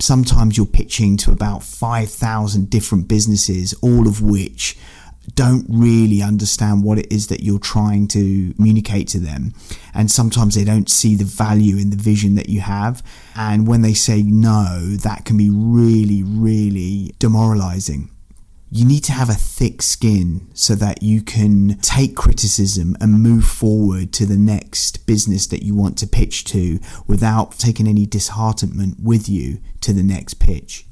Sometimes you're pitching to about 5,000 different businesses, all of which don't really understand what it is that you're trying to communicate to them, and sometimes they don't see the value in the vision that you have, and when they say no, that can be really demoralizing. You need to have a thick skin so that you can take criticism and move forward to the next business that you want to pitch to without taking any disheartenment with you to the next pitch.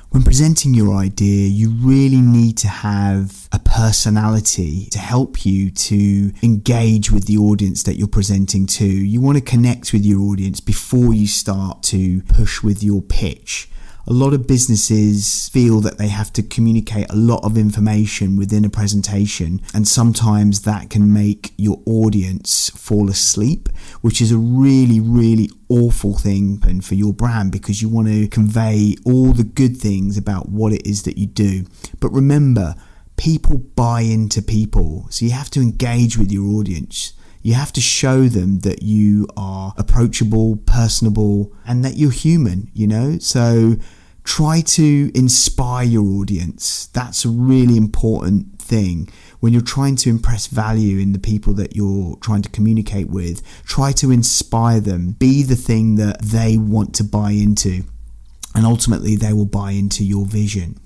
When presenting your idea, you really need to have a personality to help you to engage with the audience that you're presenting to. You want to connect with your audience before you start to push with your pitch. A lot of businesses feel that they have to communicate a lot of information within a presentation, and sometimes that can make your audience fall asleep, which is a really awful thing for your brand, because you want to convey all the good things about what it is that you do. But remember, people buy into people, so you have to engage with your audience. You have to show them that you are approachable, personable, and that you're human, you know? So try to inspire your audience. That's a really important thing. When you're trying to impress value in the people that you're trying to communicate with, try to inspire them. Be the thing that they want to buy into, and ultimately they will buy into your vision.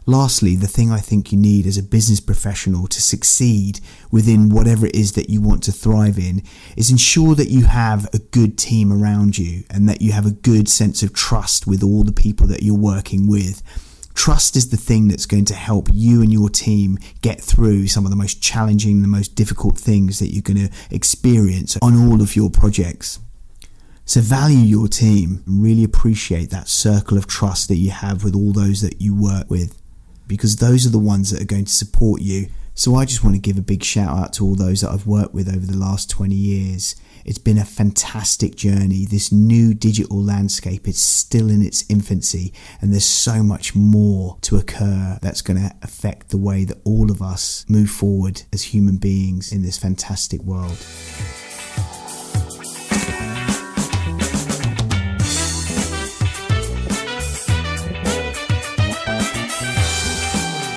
Lastly, the thing I think you need as a business professional to succeed within whatever it is that you want to thrive in is ensure that you have a good team around you and that you have a good sense of trust with all the people that you're working with. Trust is the thing that's going to help you and your team get through some of the most challenging, the most difficult things that you're going to experience on all of your projects. So value your team and really appreciate that circle of trust that you have with all those that you work with, because those are the ones that are going to support you. So I just want to give a big shout out to all those that I've worked with over the last 20 years. It's been a fantastic journey. This new digital landscape is still in its infancy, and there's so much more to occur that's going to affect the way that all of us move forward as human beings in this fantastic world.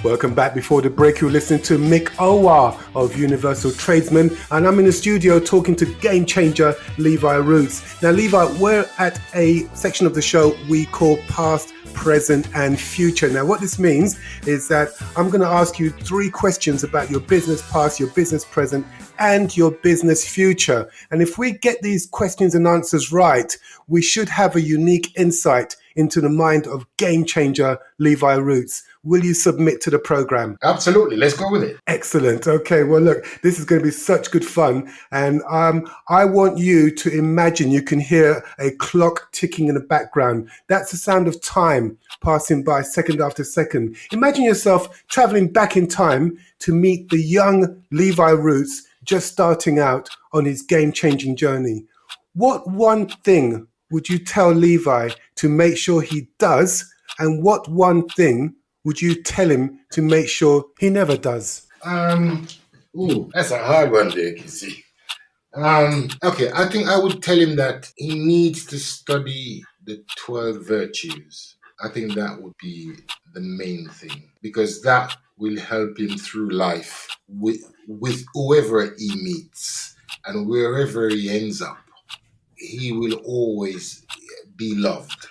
Welcome back. Before the break, you're listening to Mick Owar of Universal Tradesman, and I'm in the studio talking to game changer Levi Roots. Now, Levi, we're at a section of the show we call Past, Present and Future. Now, what this means is that I'm going to ask you 3 questions about your business past, your business present, and your business future. And if we get these questions and answers right, we should have a unique insight into the mind of game changer Levi Roots. Will you submit to the program? Absolutely. Let's go with it. Excellent. Okay. Well, look, this is going to be such good fun. And I want you to imagine you can hear a clock ticking in the background. That's the sound of time passing by second after second. Imagine yourself traveling back in time to meet the young Levi Roots just starting out on his game-changing journey. What one thing would you tell Levi to make sure he does? And what one thing would you tell him to make sure he never does? That's a hard one there, Kissy. Okay, I think I would tell him that he needs to study the 12 virtues. I think that would be the main thing, because that will help him through life with whoever he meets, and wherever he ends up, he will always be loved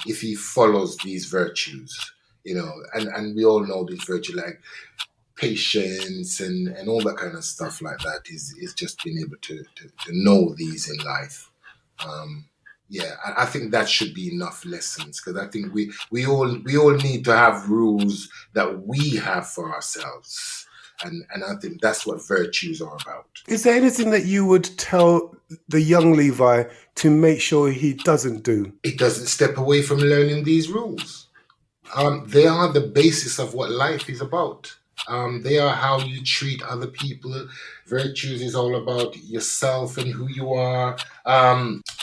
if he follows these virtues. You know, and we all know this virtue, like patience and all that kind of stuff like that is just being able to know these in life. I think that should be enough lessons, because I think we all need to have rules that we have for ourselves. And I think that's what virtues are about. Is there anything that you would tell the young Levi to make sure he doesn't do? He doesn't step away from learning these rules. They are the basis of what life is about. They are how you treat other people. Virtues is all about yourself and who you are.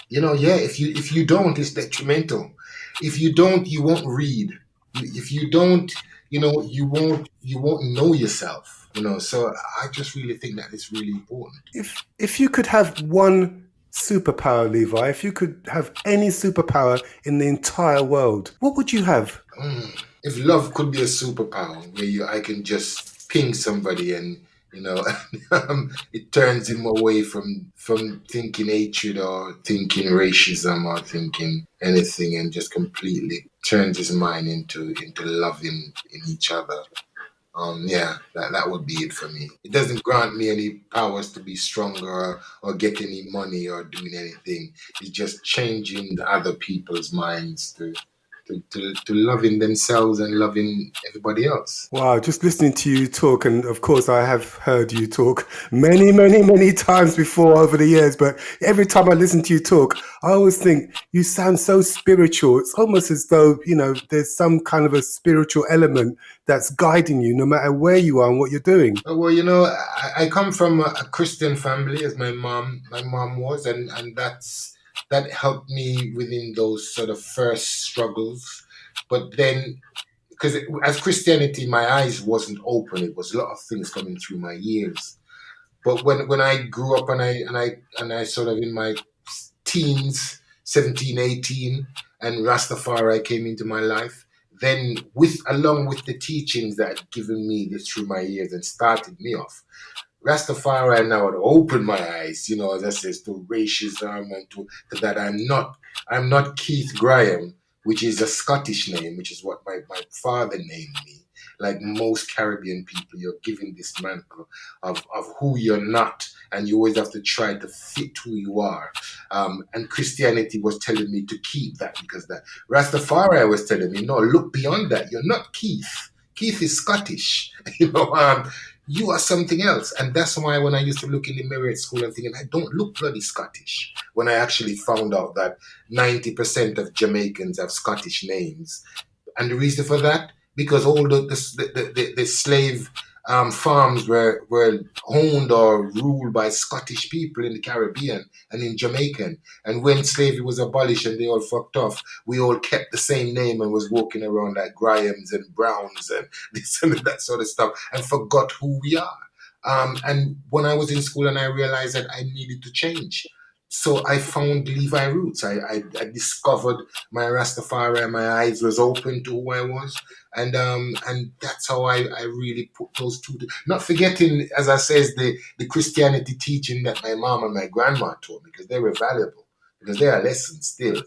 If you don't, it's detrimental. If you don't, you won't read. If you don't, you won't know yourself. So I just really think that is really important. If you could have one superpower, Levi, if you could have any superpower in the entire world, what would you have? If love could be a superpower, where I can just ping somebody and it turns him away from thinking hatred or thinking racism or thinking anything, and just completely turns his mind into loving in each other. That would be it for me. It doesn't grant me any powers to be stronger or get any money or doing anything. It's just changing the other people's minds to loving themselves and loving everybody else. Wow, just listening to you talk, and of course I have heard you talk many, many, many times before over the years, but every time I listen to you talk, I always think you sound so spiritual. It's almost as though, there's some kind of a spiritual element that's guiding you no matter where you are and what you're doing. Well, I come from a Christian family, as my mom was, and that helped me within those sort of first struggles. But then, because as Christianity, my eyes wasn't open. It was a lot of things coming through my ears. But when I grew up and I sort of in my teens, 17, 18, and Rastafari came into my life, then along with the teachings that had given me this through my years and started me off, Rastafari now had opened my eyes, as I says, to racism and to that I'm not Keith Graham, which is a Scottish name, which is what my father named me. Like most Caribbean people, you're given this mantle of who you're not, and you always have to try to fit who you are. And Christianity was telling me to keep that, because that Rastafari was telling me, no, look beyond that. You're not Keith. Keith is Scottish. You are something else. And that's why when I used to look in the mirror at school and thinking, I don't look bloody Scottish, when I actually found out that 90% of Jamaicans have Scottish names. And the reason for that, because all the slave farms were owned or ruled by Scottish people in the Caribbean and in Jamaican. And when slavery was abolished and they all fucked off, we all kept the same name and was walking around like Grahams and Browns and this and that sort of stuff and forgot who we are. And when I was in school and I realized that I needed to change, so I found Levi Roots. I discovered my Rastafari and my eyes was open to who I was. And that's how I really put those two. Not forgetting, as I says, the Christianity teaching that my mom and my grandma taught me, because they were valuable, because they are lessons still.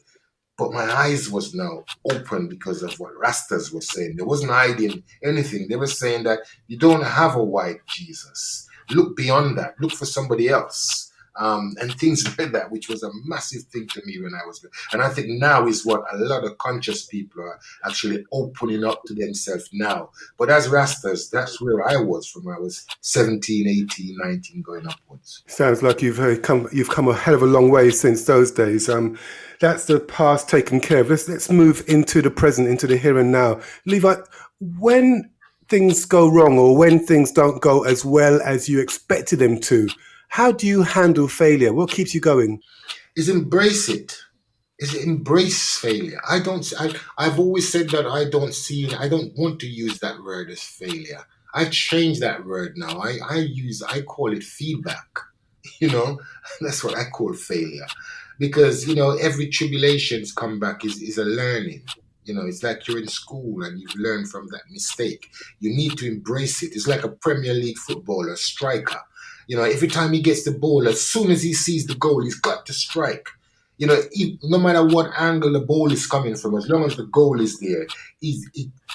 But my eyes was now open because of what Rastas were saying. They wasn't hiding anything. They were saying that you don't have a white Jesus. Look beyond that. Look for somebody else. And things like that, which was a massive thing to me when I was there. And I think now is what a lot of conscious people are actually opening up to themselves now. But as Rastas, that's where I was from when I was 17, 18, 19, going upwards. Sounds like you've come a hell of a long way since those days. That's the past taken care of. Let's move into the present, into the here and now. Levi, when things go wrong or when things don't go as well as you expected them to, how do you handle failure? What keeps you going? Is embrace it. Is embrace failure. I've always said that I don't want to use that word as failure. I've changed that word now. I call it feedback. That's what I call failure. Because, every tribulation's comeback is a learning. It's like you're in school and you've learned from that mistake. You need to embrace it. It's like a Premier League footballer, striker. Every time he gets the ball, as soon as he sees the goal, he's got to strike. No matter what angle the ball is coming from, as long as the goal is there, he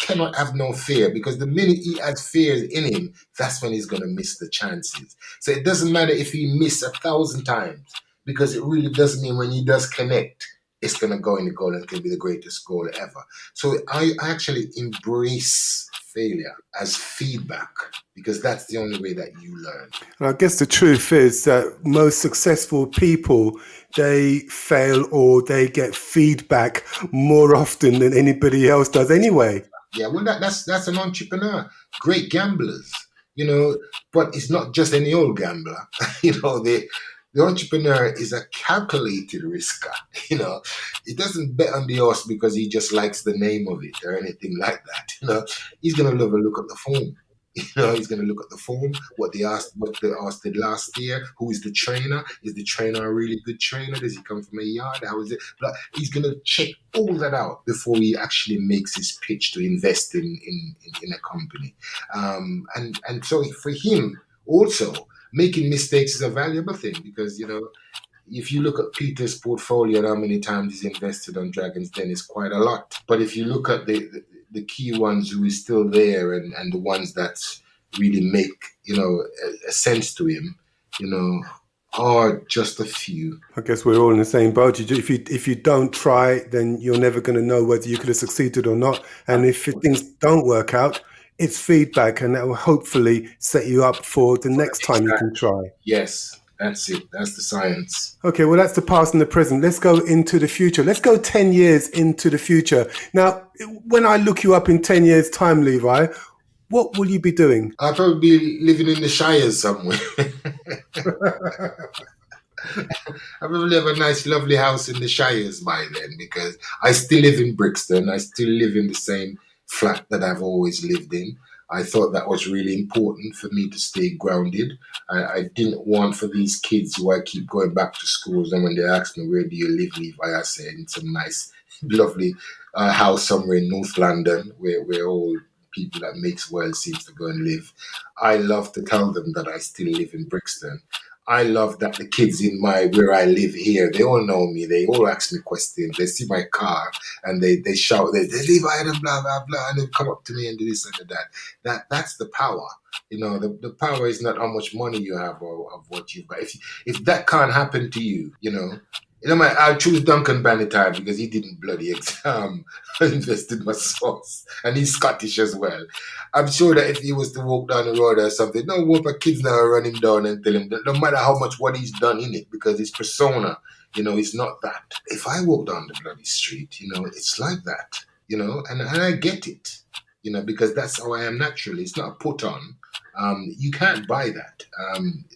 cannot have no fear, because the minute he has fear in him, that's when he's going to miss the chances. So it doesn't matter if he misses 1,000 times, because it really does mean when he does connect, it's going to go in the goal and it can be the greatest goal ever. So I actually embrace failure as feedback, because that's the only way that you learn. And I guess the truth is that most successful people, they fail or they get feedback more often than anybody else does anyway. Yeah, well, that's an entrepreneur. Great gamblers, but it's not just any old gambler. The entrepreneur is a calculated risker. He doesn't bet on the horse because he just likes the name of it or anything like that. He's going to have a look at the form. He's going to look at the form, what the horse did last year, who is the trainer, is the trainer a really good trainer, does he come from a yard, how is it? But he's going to check all that out before he actually makes his pitch to invest in a company. And so for him also, making mistakes is a valuable thing, because, if you look at Peter's portfolio and how many times he's invested on Dragon's Den, it's quite a lot. But if you look at the key ones who is still there and the ones that really make, a sense to him, are just a few. I guess we're all in the same boat. If you don't try, then you're never going to know whether you could have succeeded or not. And if things don't work out, it's feedback, and that will hopefully set you up for the next time you can try. Yes, that's it. That's the science. Okay, well, that's the past and the present. Let's go into the future. Let's go 10 years into the future. Now, when I look you up in 10 years' time, Levi, what will you be doing? I'll probably be living in the Shires somewhere. I probably have a nice, lovely house in the Shires by then, because I still live in Brixton. I still live in the same flat that I've always lived in. I thought that was really important for me to stay grounded. I didn't want for these kids who I keep going back to schools, and when they ask me, where do you live, Levi, I say, in some nice, lovely house somewhere in North London, where all people that mix well seems to go and live. I love to tell them that I still live in Brixton. I love that the kids in where I live here, they all know me. They all ask me questions. They see my car and they shout, they Levi and blah, blah, blah, and they come up to me and do this and do that. That's the power. The power is not how much money you have or of what you've got. If that can't happen to you, I'll choose Duncan Bannatyne because he didn't bloody invest in my sauce. And he's Scottish as well. I'm sure that if he was to walk down the road or something, no whoop kids now run him down and tell him that no matter how much what he's done in it, because his persona, it's not that. If I walk down the bloody street, it's like that, and I get it, because that's how I am naturally. It's not a put on. You can't buy that.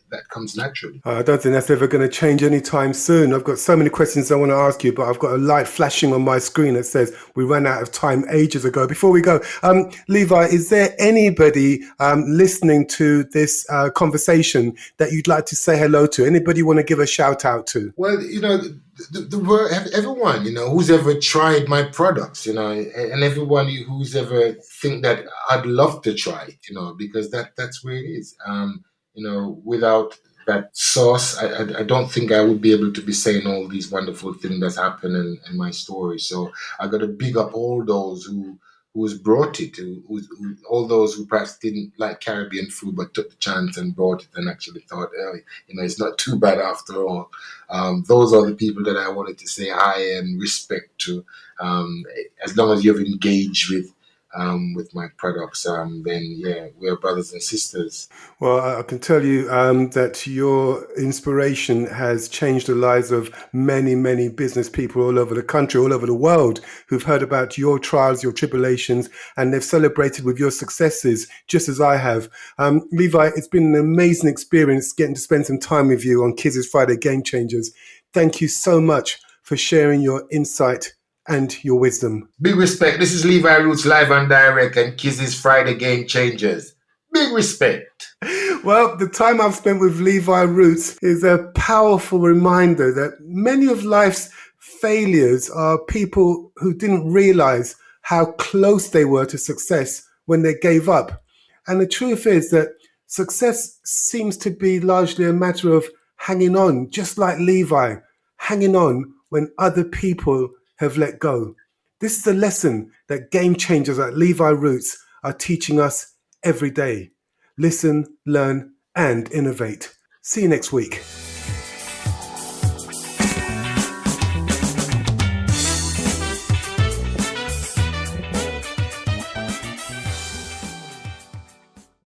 That comes naturally. I don't think that's ever going to change anytime soon. I've got so many questions I want to ask you, but I've got a light flashing on my screen that says we ran out of time ages ago. Before we go, Levi, is there anybody listening to this conversation that you'd like to say hello to? Anybody you want to give a shout out to? Well, everyone, who's ever tried my products, and everyone who's ever think that I'd love to try it, because that's where it is. Without that sauce, I don't think I would be able to be saying all these wonderful things that's happened in my story. So I got to big up all those who's brought it, all those who perhaps didn't like Caribbean food but took the chance and brought it and actually thought, it's not too bad after all. Those are the people that I wanted to say hi and respect to. As long as you've engaged with my products, then yeah, we're brothers and sisters. Well, I can tell you that your inspiration has changed the lives of many, many business people all over the country, all over the world, who've heard about your trials, your tribulations, and they've celebrated with your successes, just as I have. Levi, it's been an amazing experience getting to spend some time with you on Kids' Friday Game Changers. Thank you so much for sharing your insight and your wisdom. Big respect. This is Levi Roots live and direct and Kids' Friday Game Changers. Big respect. Well, the time I've spent with Levi Roots is a powerful reminder that many of life's failures are people who didn't realize how close they were to success when they gave up. And the truth is that success seems to be largely a matter of hanging on, just like Levi, hanging on when other people have let go. This is a lesson that game changers like Levi Roots are teaching us every day. Listen, learn, and innovate. See you next week.